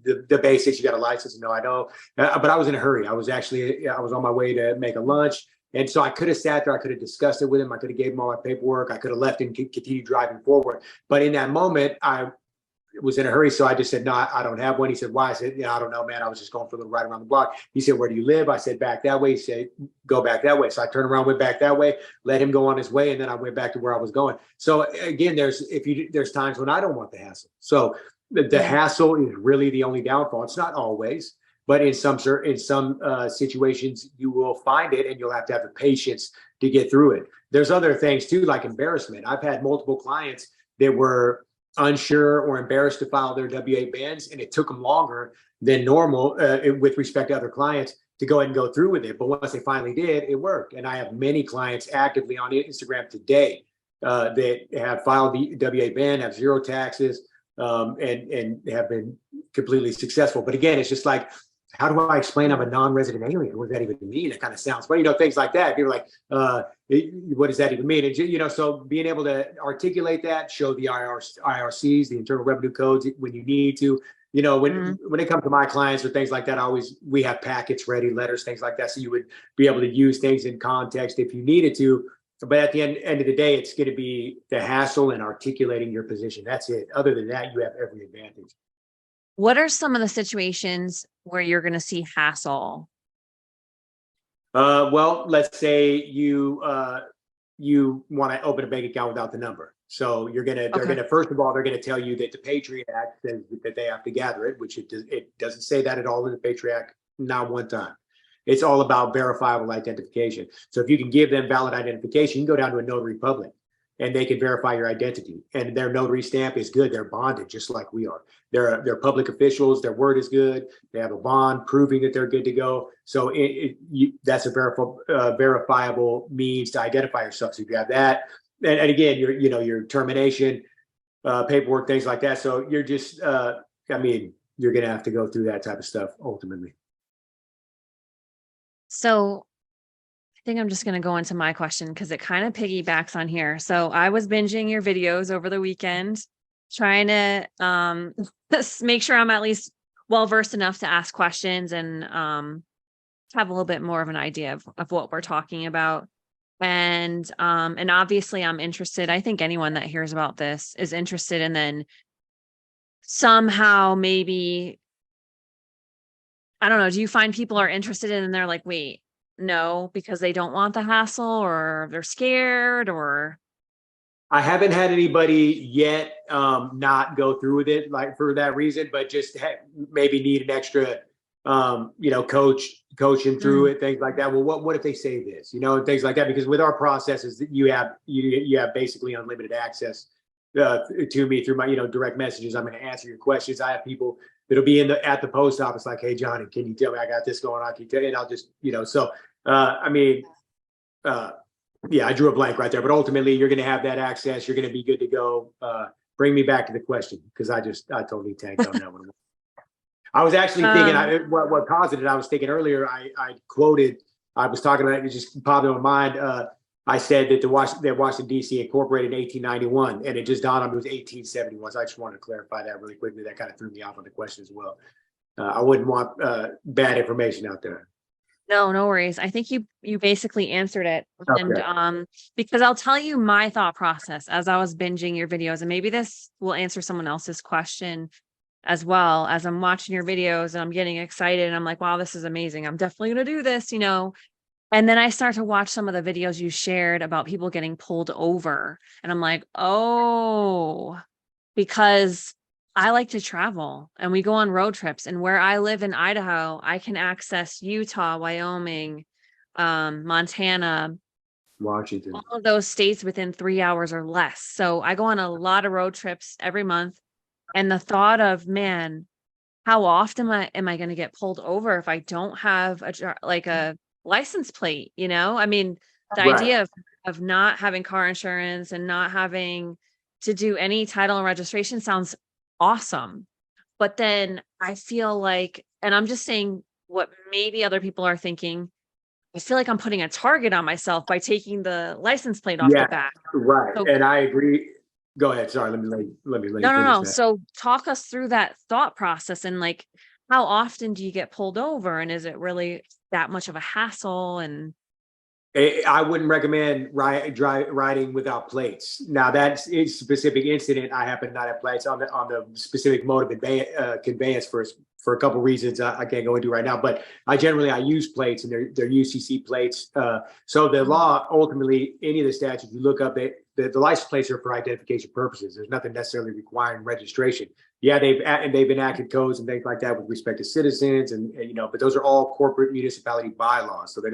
the basics. You got a license? No, I don't. But I was in a hurry. I was on my way to make a lunch. And so I could have sat there, I could have discussed it with him, I could have gave him all my paperwork, I could have left and continued driving forward. But in that moment, I was in a hurry, so I just said, "No, I don't have one." He said, "Why?" I said, "I don't know, man. I was just going for a little ride around the block." He said, "Where do you live?" I said, "Back that way." He said, "Go back that way." So I turned around, went back that way, let him go on his way, and then I went back to where I was going. So again, there's times when I don't want the hassle. So the mm. hassle is really the only downfall. It's not always, but in some situations you will find it, and you'll have to have the patience to get through it. There's other things too, like embarrassment. I've had multiple clients that were unsure or embarrassed to file their W-8 bans, and it took them longer than normal with respect to other clients to go ahead and go through with it. But once they finally did, it worked. And I have many clients actively on Instagram today that have filed the W-8 ban, have zero taxes, and have been completely successful. But again, it's just like, how do I explain I'm a non-resident alien? What does that even mean? It kind of sounds funny, things like that. People are like, what does that even mean? And, so being able to articulate that, show the IRCs, the Internal Revenue Codes when you need to, Mm. when it comes to my clients or things like that, we have packets ready, letters, things like that. So you would be able to use things in context if you needed to. But at the end of the day, it's going to be the hassle in articulating your position. That's it. Other than that, you have every advantage. What are some of the situations where you're going to see hassle? Well, let's say you want to open a bank account without the number. So they're Okay. gonna first of all, they're gonna tell you that the Patriot Act says that they have to gather it, which it doesn't say that at all in the Patriot Act, not one time. It's all about verifiable identification. So if you can give them valid identification, you can go down to a notary public and they can verify your identity. And their notary stamp is good. They're bonded just like we are. They're public officials. Their word is good. They have a bond proving that they're good to go. So that's a verifiable means to identify yourself. So if you have that, and again, your termination paperwork, things like that. So you're just, you're going to have to go through that type of stuff ultimately. So I think I'm just going to go into my question because it kind of piggybacks on here. So I was binging your videos over the weekend, trying to make sure I'm at least well versed enough to ask questions and have a little bit more of an idea of what we're talking about. And obviously I'm interested. I think anyone that hears about this is interested, and then somehow maybe, I don't know, do you find people are interested in and they're like, wait, no, because they don't want the hassle or they're scared or I haven't had anybody yet not go through with it like for that reason, but just maybe need an extra, coaching through mm, it, things like that. Well, what if they say this, and things like that? Because with our processes, you have basically unlimited access to me through my direct messages. I'm going to answer your questions. I have people that'll be at the post office like, "Hey, Johnny, can you tell me I got this going on? Can you tell?" And I'll just so I mean. Yeah, I drew a blank right there, but ultimately you're going to have that access. You're going to be good to go. Bring me back to the question because I totally tanked on that one. I was actually thinking, um what caused it. I was thinking earlier. I was talking about it. It just popped in my mind. I said that Washington D.C. incorporated in 1891, and it just dawned on me it was 1871. So I just wanted to clarify that really quickly. That kind of threw me off on the question as well. I wouldn't want bad information out there. no worries. I think you basically answered it. And Okay. because I'll tell you my thought process as I was binging your videos, and maybe this will answer someone else's question as well. As I'm watching your videos and I'm getting excited and I'm like, wow, this is amazing. I'm definitely going to do this. And then I start to watch some of the videos you shared about people getting pulled over. And I'm like, oh, because I like to travel and we go on road trips. And where I live in Idaho, I can access Utah, Wyoming, Montana, Washington. all of those states within 3 hours or less. So I go on a lot of road trips every month. And the thought of, man, how often am I going to get pulled over if I don't have like a license plate, you know? I mean, the Right. idea of not having car insurance and not having to do any title and registration sounds awesome. But then I feel like, and I'm just saying what maybe other people are thinking, I feel like I'm putting a target on myself by taking the license plate off the Yeah. back. Right. So And I agree. Go ahead. Sorry. Let you no, no, finish no. that. So talk us through that thought process and like how often do you get pulled over and is it really that much of a hassle? And I wouldn't recommend riding without plates. Now that's a specific incident. I happen to not have plates on the specific mode of conveyance for a couple reasons I can't go into right now. But I use plates and they're UCC plates. So the law ultimately, any of the statutes you look up, the license plates are for identification purposes. There's nothing necessarily requiring registration. Yeah, they've enacted codes and things like that with respect to citizens and but those are all corporate municipality bylaws. So they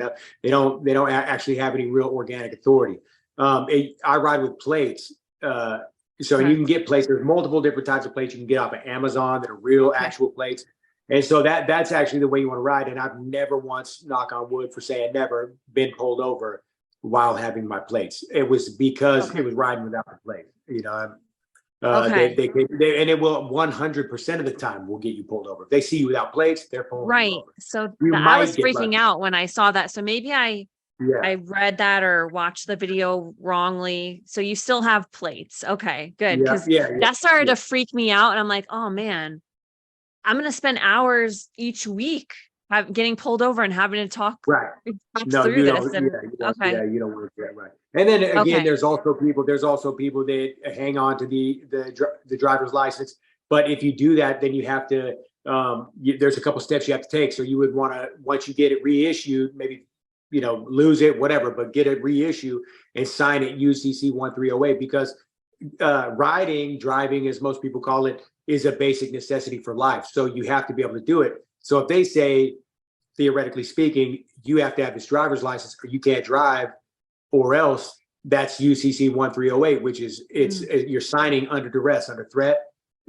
don't actually have any real organic authority. I ride with plates. So you okay, can get plates. There's multiple different types of plates you can get off of Amazon that are real okay, actual plates. And so that's actually the way you want to ride. And I've never once, knock on wood for saying never, been pulled over while having my plates. It was because okay, it was riding without the plate. okay. And it will 100% of the time will get you pulled over. If they see you without plates, they're pulling you Right. over. So You I might was get freaking lucky. out when I saw that. So maybe Yeah. I read that or watched the video wrongly. So you still have plates. Okay, good. Yeah. Cause Yeah. Yeah. that started Yeah. to freak me out. And I'm like, oh man, I'm going to spend hours each week getting pulled over and having to talk Right. talk No, through you this. don't. And Yeah, you don't. okay, Yeah, you don't want to do that. Right. And then again, okay, There's also people that hang on to the driver's license. But if you do that, then you have to. There's a couple steps you have to take. So you would want to, once you get it reissued, maybe lose it, whatever, but get it reissued and sign it UCC 1308 because driving, as most people call it, is a basic necessity for life. So you have to be able to do it. So if they say, theoretically speaking, you have to have this driver's license or you can't drive, or else that's UCC 1308, which is mm, you're signing under duress, under threat,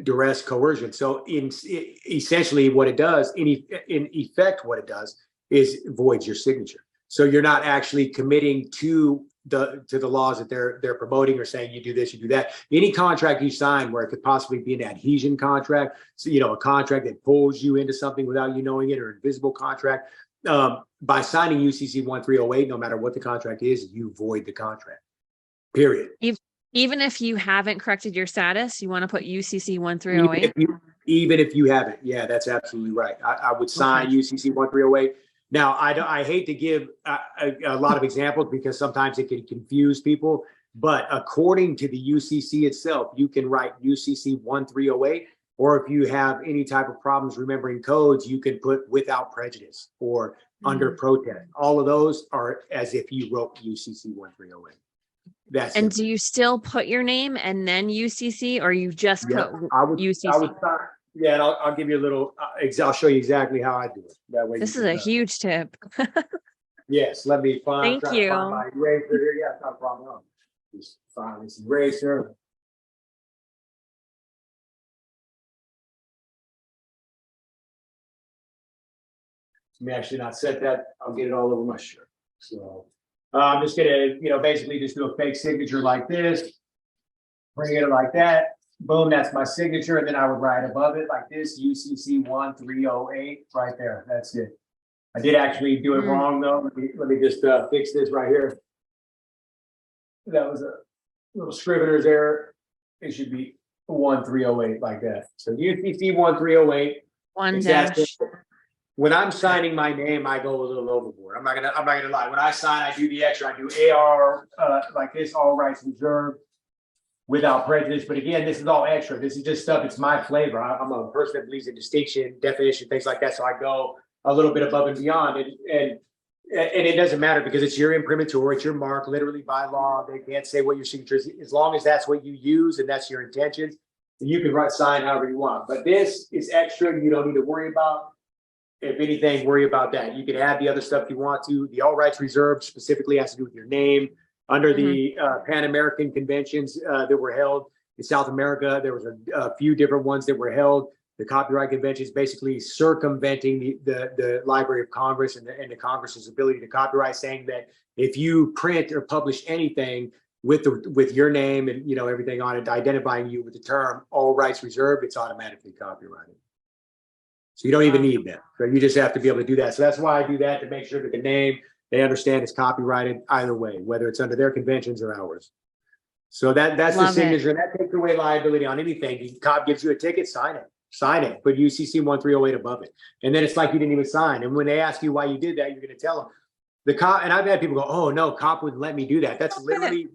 duress, coercion. So essentially what it does, in effect, what it does is voids your signature. So you're not actually committing to the laws that they're promoting or saying you do this, you do that. Any contract you sign where it could possibly be an adhesion contract, so a contract that pulls you into something without you knowing it, or an invisible contract, by signing UCC 1308, no matter what the contract is, you void the contract. Period. ev- even if you haven't corrected your status, you want to put UCC Even if 1308. you even if you haven't, yeah, that's absolutely right. I would Okay. sign UCC 1308. Now, I hate to give a lot of examples because sometimes it can confuse people. But according to the UCC itself, you can write UCC 1308, or if you have any type of problems remembering codes, you can put without prejudice or under Mm. protest. All of those are as if you wrote UCC 1308. That's And it. do you still put your name and then UCC or you just Yeah, put I would UCC? sign. Yeah, and I'll give you a little. I'll show you exactly how I do it. That way you This is can. a huge tip. Yes, let me find. Thank Try to find you. my eraser here. Yeah, it's not a problem. Just find this eraser. Let me actually not set that. I'll get it all over my shirt. So I'm just gonna, basically just do a fake signature like this. Bring it like that. Boom, that's my signature, and then I would write above it like this: UCC 1308 right there. That's it. I did actually do it Mm, wrong though. Let me just fix this right here. That was a little scrivener's error. It should be 1308 like that. So UCC 1308. one It's that dash. simple. When I'm signing my name, I go a little overboard. I'm not gonna lie. When I sign, I do the extra. I do AR like this, all rights reserved, without prejudice. But again, this is all extra. This is just stuff. It's my flavor. I'm a person that believes in distinction, definition, things like that. So I go a little bit above and beyond. And And it doesn't matter because it's your imprimatur, it's your mark, literally by law. They can't say what your signature is. As long as that's what you use and that's your intentions, you can write sign however you want. But this is extra. You don't need to worry about. If anything, worry about that. You can add the other stuff you want to. The all rights reserved specifically has to do with your name. Under the Pan American conventions that were held in South America, there was a few different ones that were held. The copyright convention is basically circumventing the Library of Congress and the Congress's ability to copyright, saying that if you print or publish anything with your name and everything on it, identifying you with the term all rights reserved, it's automatically copyrighted. So you don't even need that. So you just have to be able to do that. So that's why I do that, to make sure that the name, they understand, is copyrighted either way, whether it's under their conventions or ours. So that's the signature. And that takes away liability on anything. The cop gives you a ticket, sign it. Put UCC 1308 above it. And then it's like you didn't even sign. And when they ask you why you did that, you're going to tell them. The cop, and I've had people go, oh no, cop wouldn't let me do that. That's literally,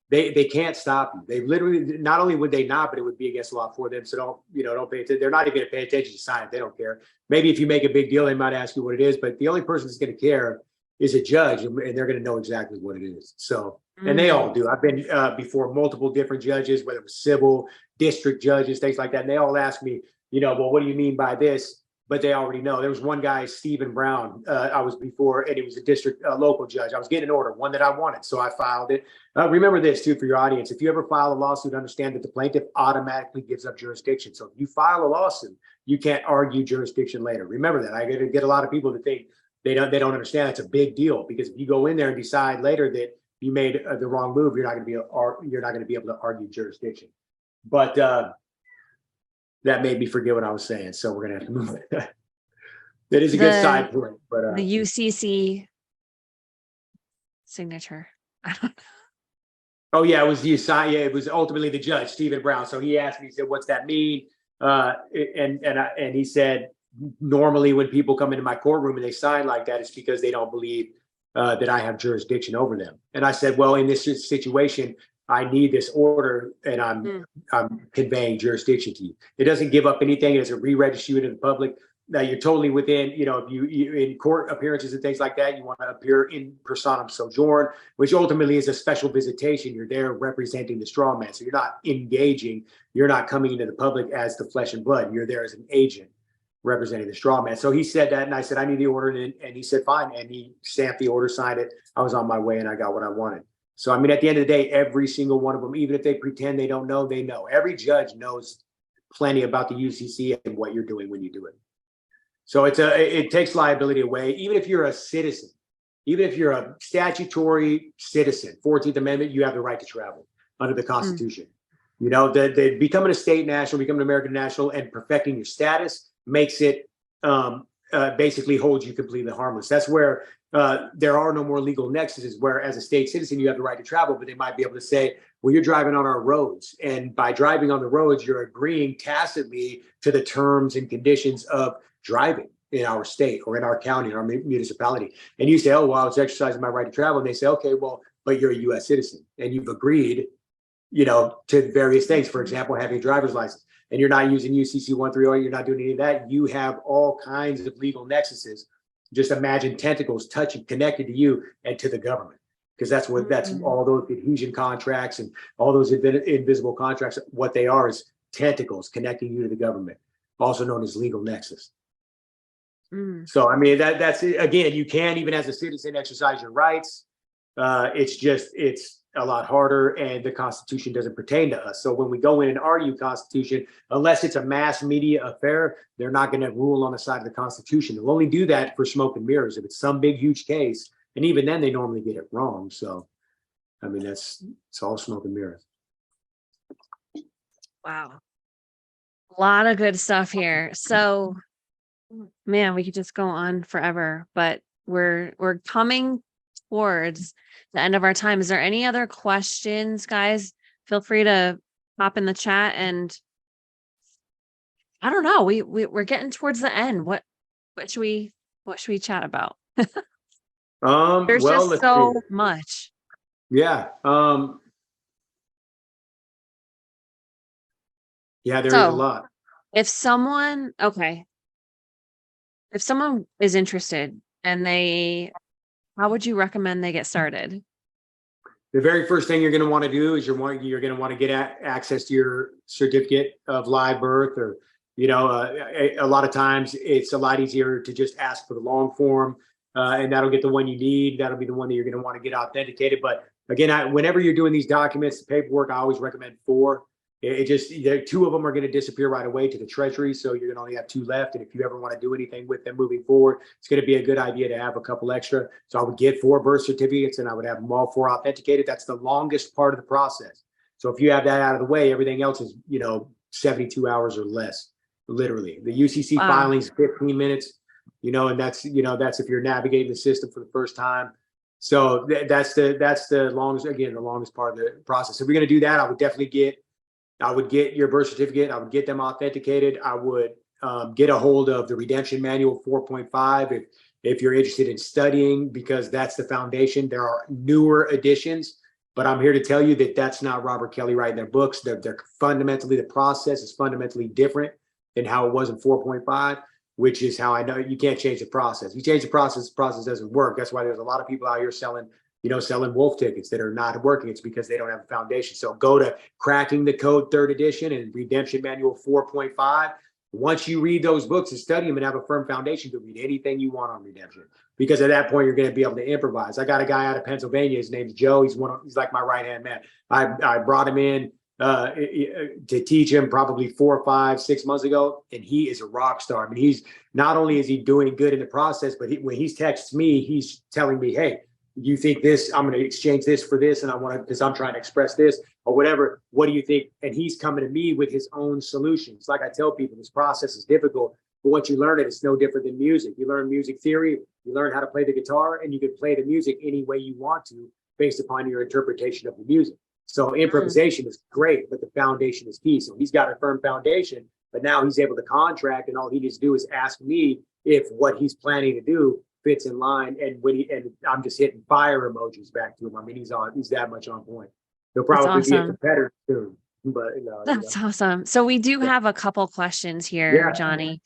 they can't stop you. They literally, not only would they not, but it would be against the law for them. So don't pay attention. They're not even going to pay attention to sign it. They don't care. Maybe if you make a big deal, they might ask you what it is, but the only person that's going to care is a judge, and they're going to know exactly what it is. So, and they all do. I've been before multiple different judges, whether it was civil, district judges, things like that. And they all ask me, well, what do you mean by this? But they already know. There was one guy, Stephen Brown, I was before, and he was a district local judge. I was getting an order, one that I wanted, so I filed it. Remember this, too, for your audience. If you ever file a lawsuit, understand that the plaintiff automatically gives up jurisdiction. So if you file a lawsuit, you can't argue jurisdiction later. Remember that. I get a lot of people that think they don't understand that's a big deal, because if you go in there and decide later that you made the wrong move, you're not going to be able to argue jurisdiction. But that made me forget what I was saying, so we're gonna have to move it. That is a good side point, but the UCC signature. I don't know. Oh yeah, it was the sign. Yeah, it was ultimately the judge, Stephen Brown. So he asked me, he said, "What's that mean?" And he said, normally when people come into my courtroom and they sign like that, it's because they don't believe that I have jurisdiction over them. And I said, well, in this situation, I need this order, and I'm conveying jurisdiction to you. It doesn't give up anything. It doesn't re-register you to the public. Now you're totally within, if you in court appearances and things like that, you want to appear in personam sojourn, which ultimately is a special visitation. You're there representing the straw man. So you're not engaging, you're not coming into the public as the flesh and blood. You're there as an agent representing the straw man. So he said that, and I said, I need the order. And he said, fine. And he stamped the order, signed it. I was on my way, and I got what I wanted. So, I mean, at the end of the day, every single one of them, even if they pretend they don't know, they know. Every judge knows plenty about the UCC and what you're doing when you do it. So it takes liability away. Even if you're a citizen, even if you're a statutory citizen, 14th Amendment, you have the right to travel under the Constitution. The becoming a state national, becoming an American national, and perfecting your status makes it basically holds you completely harmless. That's where there are no more legal nexuses, where as a state citizen, you have the right to travel, but they might be able to say, well, you're driving on our roads. And by driving on the roads, you're agreeing tacitly to the terms and conditions of driving in our state or in our county, or our municipality. And you say, oh, well, it's exercising my right to travel. And they say, okay, well, but you're a U.S. citizen and you've agreed, to various things. For example, having a driver's license, and you're not using UCC 130, you're not doing any of that. You have all kinds of legal nexuses. Just imagine tentacles touching, connected to you and to the government, because that's all those adhesion contracts and all those invisible contracts. What they are is tentacles connecting you to the government, also known as legal nexus. So, I mean, that's it. Again, you can, even as a citizen, exercise your rights. It's a lot harder, and the Constitution doesn't pertain to us. So when we go in and argue Constitution, unless it's a mass media affair, they're not going to rule on the side of the Constitution. They'll only do that for smoke and mirrors if it's some big, huge case. And even then, they normally get it wrong. So, I mean, it's all smoke and mirrors. Wow. A lot of good stuff here. So, man, we could just go on forever, but we're coming towards the end of our time. Is there any other questions, guys? Feel free to pop in the chat. And I don't know, we're getting towards the end. What should we chat about? There's just so much. Yeah. Yeah, there is a lot. If someone is interested and they How would you recommend they get started? The very first thing you're going to want to do is you're going to want to get access to your certificate of live birth, or a lot of times it's a lot easier to just ask for the long form, and that'll get the one you need. That'll be the one that you're going to want to get authenticated. But again, whenever you're doing these documents, the paperwork, I always recommend 4. It just, 2 of them are going to disappear right away to the Treasury, so you're going to only have 2 left. And if you ever want to do anything with them moving forward, it's going to be a good idea to have a couple extra. So I would get 4 birth certificates, and I would have them all 4 authenticated. That's the longest part of the process. So if you have that out of the way, everything else is 72 hours or less, literally. The UCC filing is 15 minutes, and that's if you're navigating the system for the first time. So that's the longest part of the process. If we're going to do that, I would get your birth certificate. I would get them authenticated. I would get a hold of the Redemption Manual 4.5 if you're interested in studying, because that's the foundation. There are newer editions, but I'm here to tell you that that's not Robert Kelly writing their books. They're fundamentally, the process is fundamentally different than how it was in 4.5, which is how I know you can't change the process. If you change the process doesn't work. That's why there's a lot of people out here selling wolf tickets that are not working. It's because they don't have a foundation. So go to Cracking the Code 3rd edition and Redemption Manual 4.5. Once you read those books and study them and have a firm foundation, to read anything you want on redemption, because at that point you're going to be able to improvise. I got a guy out of Pennsylvania. His name's Joe. He's like my right hand man. I brought him in to teach him probably 4, 5, 6 months ago, and he is a rock star. I mean, he's not only is he doing good in the process, but when he texts me, he's telling me, hey, you think this, I'm going to exchange this for this, and I want to, because I'm trying to express this or whatever. What do you think? And he's coming to me with his own solutions. Like I tell people, this process is difficult, but once you learn it, it's no different than music. You learn music theory, you learn how to play the guitar, and you can play the music any way you want to based upon your interpretation of the music. So improvisation is great, but the foundation is key. So he's got a firm foundation, but now he's able to contract, and all he needs to do is ask me if what he's planning to do fits in line, and I'm just hitting fire emojis back to him. I mean, he's that much on point. He'll probably be a competitor soon, but that's awesome. So we do have a couple questions here, Johnny.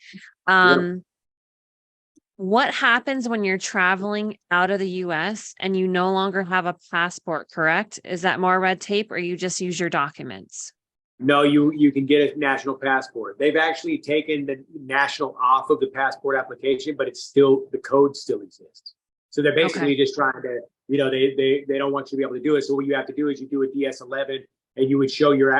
What happens when you're traveling out of the US and you no longer have a passport, correct? Is that more red tape, or you just use your documents? No, you can get a national passport. They've actually taken the national off of the passport application, but it's still, the code still exists. So they're basically just trying to, they don't want you to be able to do it. So what you have to do is you do a DS-11, and you would show your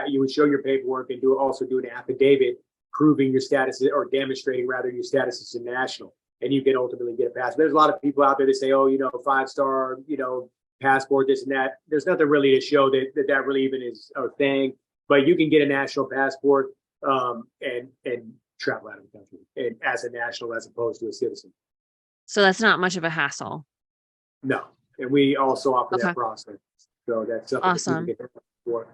paperwork, and also do an affidavit proving your status, or demonstrating rather your status as a national, and you can ultimately get a passport. There's a lot of people out there that say, oh, 5-star, passport, this and that. There's nothing really to show that really even is a thing. But you can get a national passport and travel out of the country, and as a national, as opposed to a citizen. So that's not much of a hassle. No, and we also offer that process. So that's awesome. That for.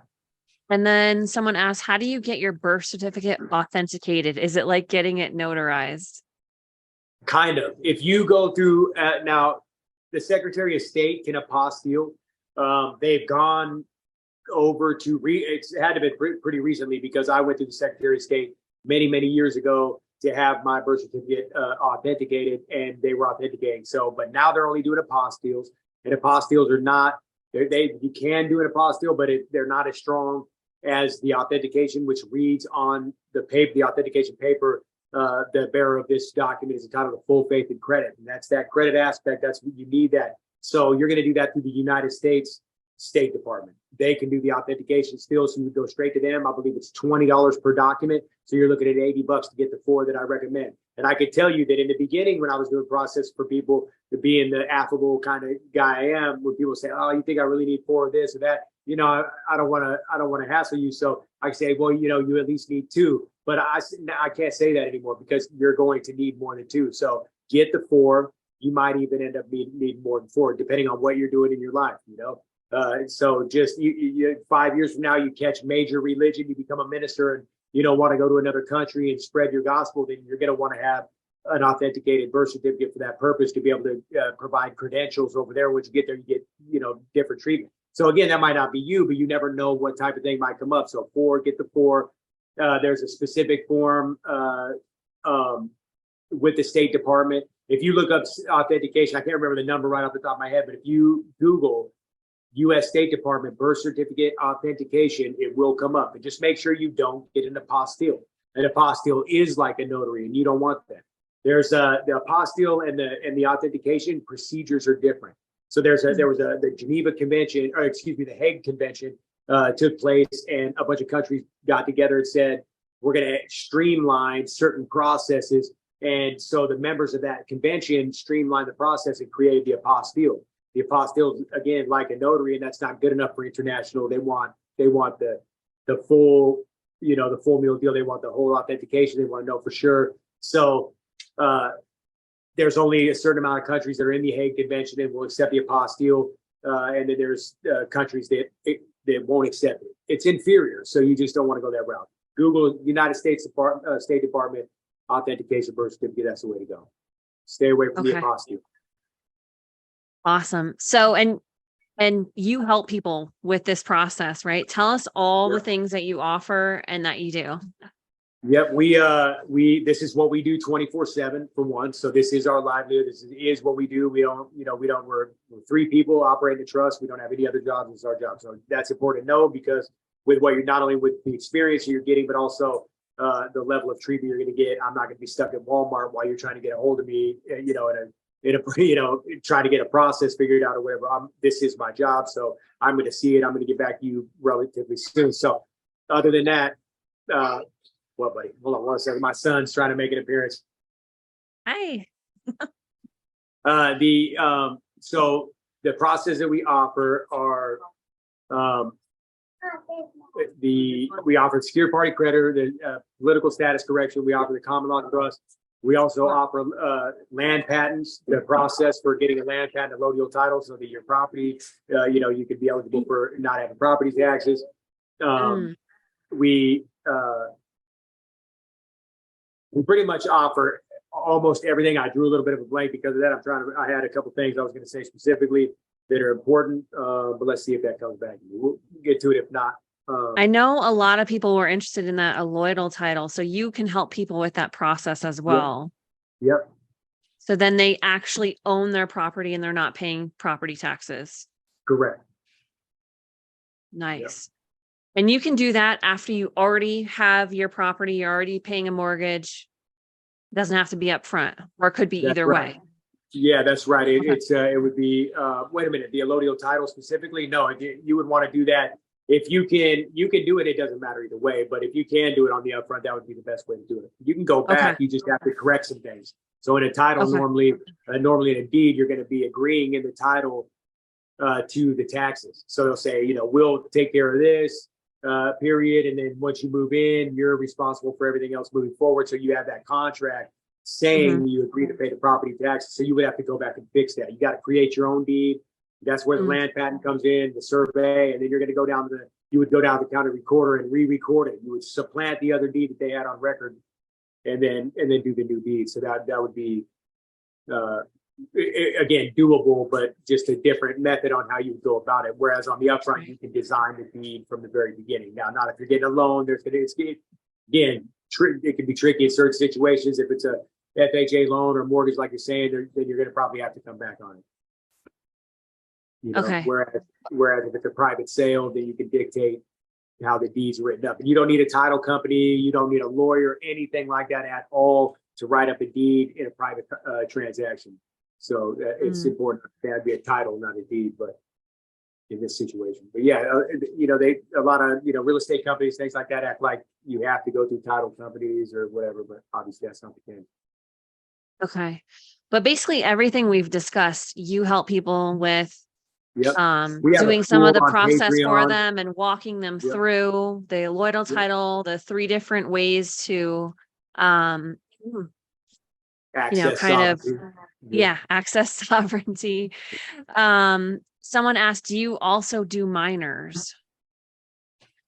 And then someone asked, how do you get your birth certificate authenticated? Is it like getting it notarized? Kind of. If you go through now, the Secretary of State can apostille. They've gone over to it's had to be pretty recently, because I went to the Secretary of State many years ago to have my birth certificate authenticated, and they were authenticating. So, but now they're only doing apostilles, and apostilles are not, you can do an apostille, but they're not as strong as the authentication, which reads on the paper, the authentication paper. The bearer of this document is entitled to full faith and credit, and that's that credit aspect. That's what you need. That. So you're going to do that through the United States State Department. They can do the authentication still, so you would go straight to them. I believe it's $20 per document, so you're looking at $80 to get the 4 that I recommend. And I could tell you that in the beginning, when I was doing process for people, to being the affable kind of guy I am, when people say, "Oh, you think I really need 4 of this or that?" I don't want to hassle you. So I say, well, you at least need 2. But I can't say that anymore, because you're going to need more than 2. So get the 4. You might even end up needing more than 4, depending on what you're doing in your life. So just you 5 years from now, you catch major religion, you become a minister, and you don't want to go to another country and spread your gospel, then you're going to want to have an authenticated birth certificate for that purpose, to be able to provide credentials over there. Once you get there, you get different treatment. So again, that might not be you, but you never know what type of thing might come up. So 4, get the 4. There's a specific form with the State Department if you look up authentication, I can't remember the number right off the top of my head, but if you Google U.S. State Department birth certificate authentication, it will come up. And just make sure you don't get an apostille. An apostille is like a notary, and you don't want that. There's the apostille and the authentication procedures are different. So there was the Geneva Convention, or excuse me, the Hague Convention took place, and a bunch of countries got together and said, we're going to streamline certain processes. And so the members of that convention streamlined the process and created the apostille. The apostille, again, like a notary, and that's not good enough for international. They want the full, the full meal deal. They want the whole authentication. They want to know for sure. So there's only a certain amount of countries that are in the Hague Convention and will accept the apostille, and then there's countries that won't accept it. It's inferior, so you just don't want to go that route. Google United States State Department authentication birth certificate. That's the way to go. Stay away from the apostille. Awesome. So, and you help people with this process, right? Tell us all the things that you offer and that you do. Yep. This is what we do 24/7 for one. So this is our livelihood. This is what we do. We're three people operating the trust. We don't have any other jobs. It's our job. So that's important to know, because with what you're, not only with the experience you're getting, but also the level of treatment you're going to get. I'm not going to be stuck at Walmart while you're trying to get a hold of me, trying to get a process figured out or whatever. This is my job. So I'm going to see it. I'm going to get back to you relatively soon. So other than that, well, buddy, hold on 1 second. My son's trying to make an appearance. Hi. So the process that we offer are we offer secured party creditor, the political status correction. We offer the common law trust. We also offer land patents, the process for getting a land patent, a allodial title, so that your property, you could be eligible for not having property taxes. We pretty much offer almost everything. I drew a little bit of a blank because of that. I had a couple things I was going to say specifically that are important, but let's see if that comes back. We'll get to it if not. I know a lot of people were interested in that allodial title, so you can help people with that process as well. Yep. So then they actually own their property and they're not paying property taxes. Correct. Nice. Yep. And you can do that after you already have your property, you're already paying a mortgage. It doesn't have to be up front, or it could be either way. Yeah, that's right. It would be, wait a minute, the allodial title specifically? No, you would want to do that. If you can do it, it doesn't matter either way. But if you can do it on the upfront, that would be the best way to do it. You can go back, you just have to correct some things. So in a title, normally in a deed, you're going to be agreeing in the title to the taxes. So they'll say, we'll take care of this, period. And then once you move in, you're responsible for everything else moving forward. So you have that contract saying you agree to pay the property taxes. So you would have to go back and fix that. You got to create your own deed. That's where the land patent comes in, the survey, and then you're going to go down to the county recorder and re-record it. You would supplant the other deed that they had on record, and then do the new deed. So that would be again doable, but just a different method on how you would go about it. Whereas on the upfront, you can design the deed from the very beginning. Now, not if you're getting a loan. It can be tricky in certain situations. If it's a FHA loan or mortgage, like you're saying, then you're going to probably have to come back on it. Whereas if it's a private sale, then you can dictate how the deed's written up. And you don't need a title company, you don't need a lawyer, anything like that at all to write up a deed in a private transaction. So it's important that it be a title, not a deed, but in this situation. But yeah, a lot of real estate companies, things like that, act like you have to go through title companies or whatever, but obviously that's not the case. Okay. But basically everything we've discussed, you help people with doing some of the process for them and walking them through the allodial title, the 3 different ways to access sovereignty. Someone asked, do you also do minors?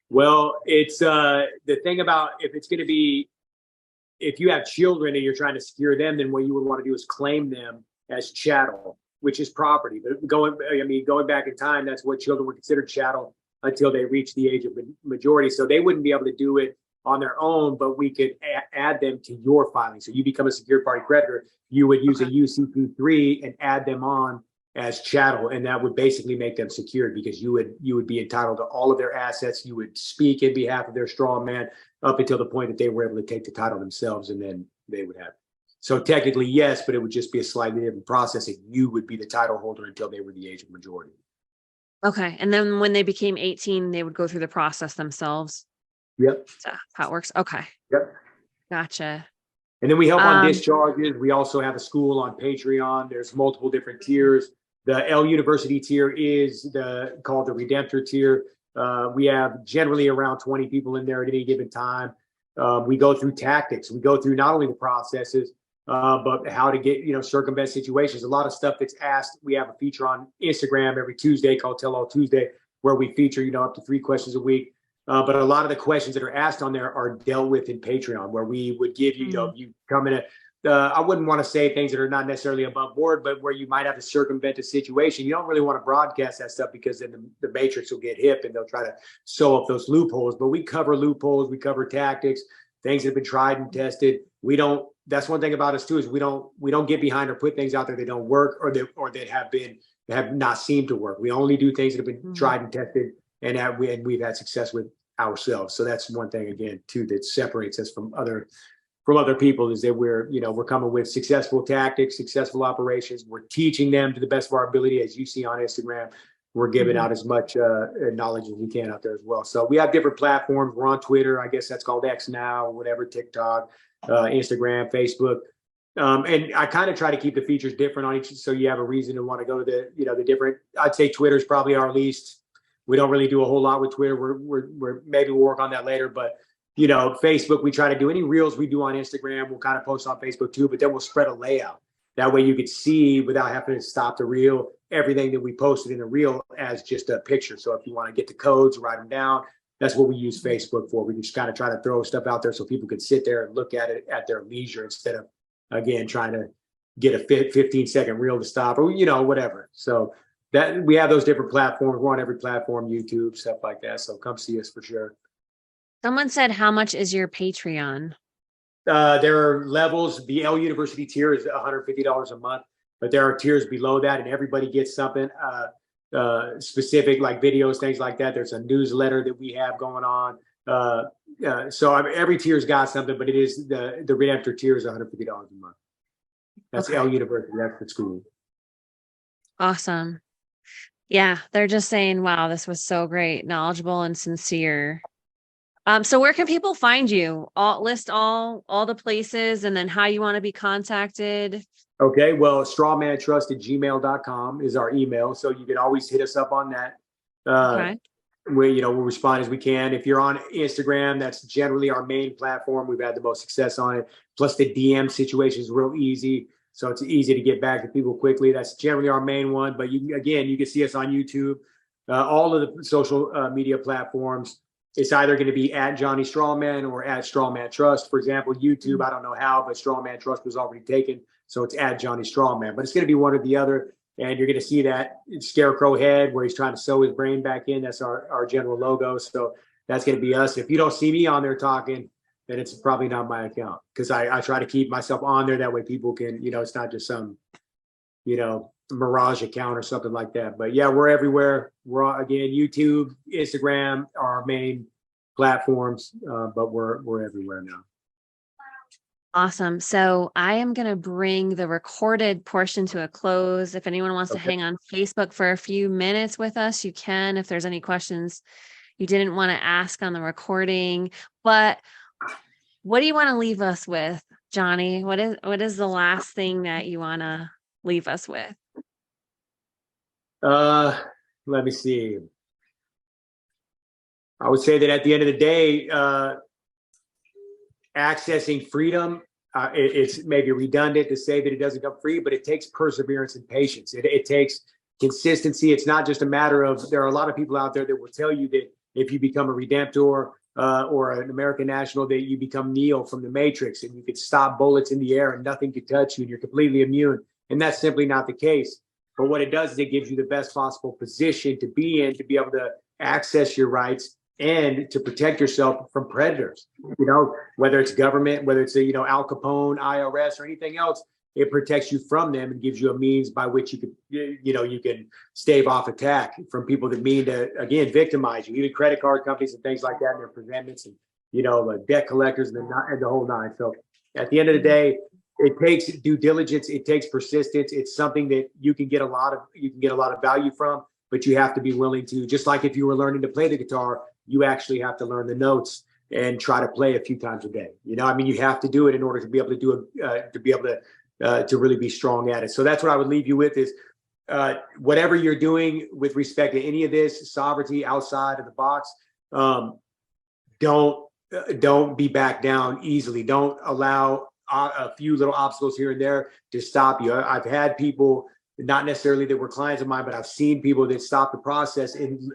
Well, it's the thing about if you have children and you're trying to secure them, then what you would want to do is claim them as chattel, which is property. But going back in time, that's what children were considered chattel until they reached the age of majority. So they wouldn't be able to do it on their own, but we could add them to your filing. So you become a secured party creditor, you would use a UCP3 and add them on as chattel, and that would basically make them secured because you would be entitled to all of their assets. You would speak in behalf of their straw man up until the point that they were able to take the title themselves, and then they would have it. So technically, yes, but it would just be a slightly different process, and you would be the title holder until they were the age of majority. Okay. And then when they became 18, they would go through the process themselves. Yep. That's how it works. Okay. Yep. Gotcha. And then we help on discharges. We also have a school on Patreon. There's multiple different tiers. The L University tier is called the Redemptor tier. We have generally around 20 people in there at any given time. We go through tactics. We go through not only the processes, but how to get, circumvent situations. A lot of stuff that's asked. We have a feature on Instagram every Tuesday called Tell All Tuesday, where we feature, up to 3 questions a week. But a lot of the questions that are asked on there are dealt with in Patreon, where we would give you, you come in I wouldn't want to say things that are not necessarily above board, but where you might have to circumvent a situation. You don't really want to broadcast that stuff because then the matrix will get hip and they'll try to sew up those loopholes. But we cover loopholes, we cover tactics, things that have been tried and tested. That's one thing about us too, is we don't get behind or put things out there that don't work or that have not seemed to work. We only do things that have been tried and tested and we've had success with ourselves. So that's one thing again too that separates us from other people, is that we're coming with successful tactics, successful operations. We're teaching them to the best of our ability, as you see on Instagram. We're giving out as much knowledge as we can out there as well. So we have different platforms. We're on Twitter. I guess that's called X now, or whatever, TikTok, Instagram, Facebook. And I kind of try to keep the features different on each, so you have a reason to want to go to the different. I'd say Twitter's probably our least. We don't really do a whole lot with Twitter. We're maybe we'll work on that later, but Facebook, we try to do any reels we do on Instagram. We'll kind of post on Facebook too, but then we'll spread a layout. That way you could see, without having to stop the reel, everything that we posted in the reel as just a picture. So if you want to get the codes, write them down. That's what we use Facebook for. We just kind of try to throw stuff out there so people can sit there and look at it at their leisure instead of, again, trying to get a 15-second reel to stop or, whatever. So that we have those different platforms. We're on every platform, YouTube, stuff like that. So come see us for sure. Someone said, how much is your Patreon? There are levels. The L University tier is $150 a month, but there are tiers below that, and everybody gets something specific, like videos, things like that. There's a newsletter that we have going on. So every tier's got something, but it is the Redemptor tier is $150 a month. That's L University. That's the school. Awesome. Yeah, they're just saying, wow, this was so great, knowledgeable and sincere. So where can people find you? List all the places and then how you want to be contacted. Okay, well, strawmantrust@gmail.com is our email. So you can always hit us up on that. Okay. We'll respond as we can. If you're on Instagram, that's generally our main platform. We've had the most success on it. Plus the DM situation is real easy. So it's easy to get back to people quickly. That's generally our main one. But you can see us on YouTube, all of the social media platforms. It's either going to be at Johnny Strawman or at Strawman Trust. For example, YouTube, I don't know how, but Strawman Trust was already taken. So it's at Johnny Strawman. But it's going to be one or the other. And you're going to see that scarecrow head where he's trying to sew his brain back in. That's our general logo. So that's going to be us. If you don't see me on there talking, then it's probably not my account, because I try to keep myself on there. That way people can, it's not just some, mirage account or something like that. But yeah, we're everywhere. We're again, YouTube, Instagram are our main platforms, but we're everywhere now. Awesome. So I am going to bring the recorded portion to a close. If anyone wants to hang on Facebook for a few minutes with us, you can. If there's any questions you didn't want to ask on the recording, but what do you want to leave us with, Johnny? What is the last thing that you want to leave us with? Let me see. I would say that at the end of the day, accessing freedom, it's maybe redundant to say that it doesn't come free, but it takes perseverance and patience. It takes consistency. It's not just a matter of, there are a lot of people out there that will tell you that if you become a Redemptor or an American national, that you become Neo from the Matrix and you could stop bullets in the air and nothing could touch you and you're completely immune. And that's simply not the case. But what it does is it gives you the best possible position to be in, to be able to access your rights and to protect yourself from predators, whether it's government, whether it's Al Capone, IRS, or anything else. It protects you from them and gives you a means by which you can stave off attack from people that mean to, again, victimize you, even credit card companies and things like that, and their presentments, and debt collectors, and the whole nine. So at the end of the day, it takes due diligence, it takes persistence. It's something that you can get a lot of value from, but you have to be willing to, just like if you were learning to play the guitar, you actually have to learn the notes and try to play a few times a day. You have to do it in order to be able to do it, to really be strong at it. So that's what I would leave you with is, whatever you're doing with respect to any of this sovereignty outside of the box, don't be backed down easily. Don't allow a few little obstacles here and there to stop you. I've had people, not necessarily that were clients of mine, but I've seen people that stop the process in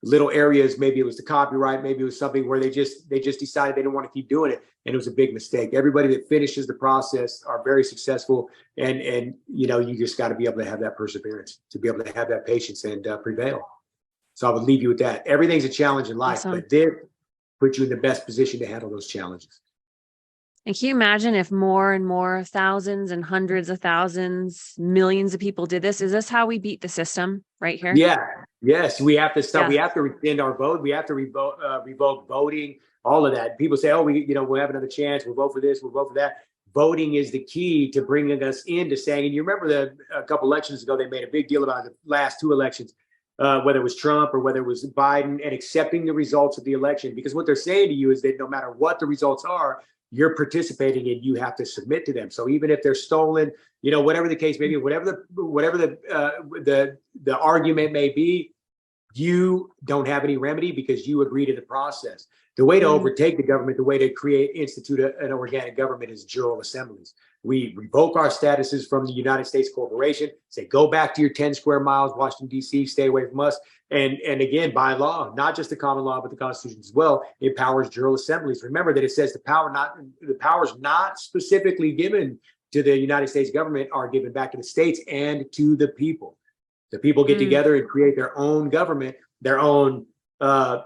little areas. Maybe it was the copyright, maybe it was something where they just decided they didn't want to keep doing it, and it was a big mistake. Everybody that finishes the process are very successful, and you just got to be able to have that perseverance, to be able to have that patience and prevail. So I would leave you with that. Everything's a challenge in life, Awesome. but this puts you in the best position to handle those challenges. And can you imagine if more and more thousands and hundreds of thousands, millions of people did this? Is this how we beat the system right here? Yeah. Yes. We have to stop. Yeah. We have to rescind our vote. We have to revoke voting, all of that. People say, oh, we'll have another chance. We'll vote for this. We'll vote for that. Voting is the key to bringing us into saying, and you remember a couple elections ago, they made a big deal about the last two elections, whether it was Trump or whether it was Biden, and accepting the results of the election. Because what they're saying to you is that no matter what the results are, you're participating and you have to submit to them. So even if they're stolen, whatever the case may be, whatever the argument may be, you don't have any remedy because you agree to the process. The way to overtake the government, the way to institute an organic government is general assemblies. We revoke our statuses from the United States Corporation, say, go back to your 10 square miles, Washington, D.C., stay away from us. And again, by law, not just the common law, but the Constitution as well, empowers general assemblies. Remember that it says the powers not specifically given to the United States government are given back to the states and to the people. The people get together and create their own government, their own, body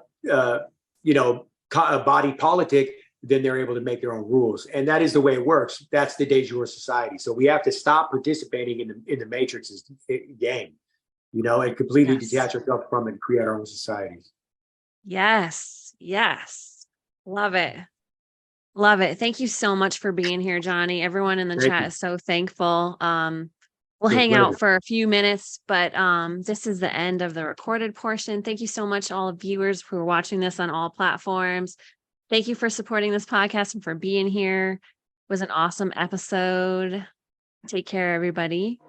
politic. Then they're able to make their own rules. And that is the way it works. That's the de jure society. So we have to stop participating in the matrix's game, and completely detach ourselves from it and create our own societies. Yes. Yes. Love it. Love it. Thank you so much for being here, Johnny. Everyone in the chat is so thankful. We'll hang out for a few minutes, but this is the end of the recorded portion. Thank you so much, all the viewers who are watching this on all platforms. Thank you for supporting this podcast and for being here. It was an awesome episode. Take care, everybody.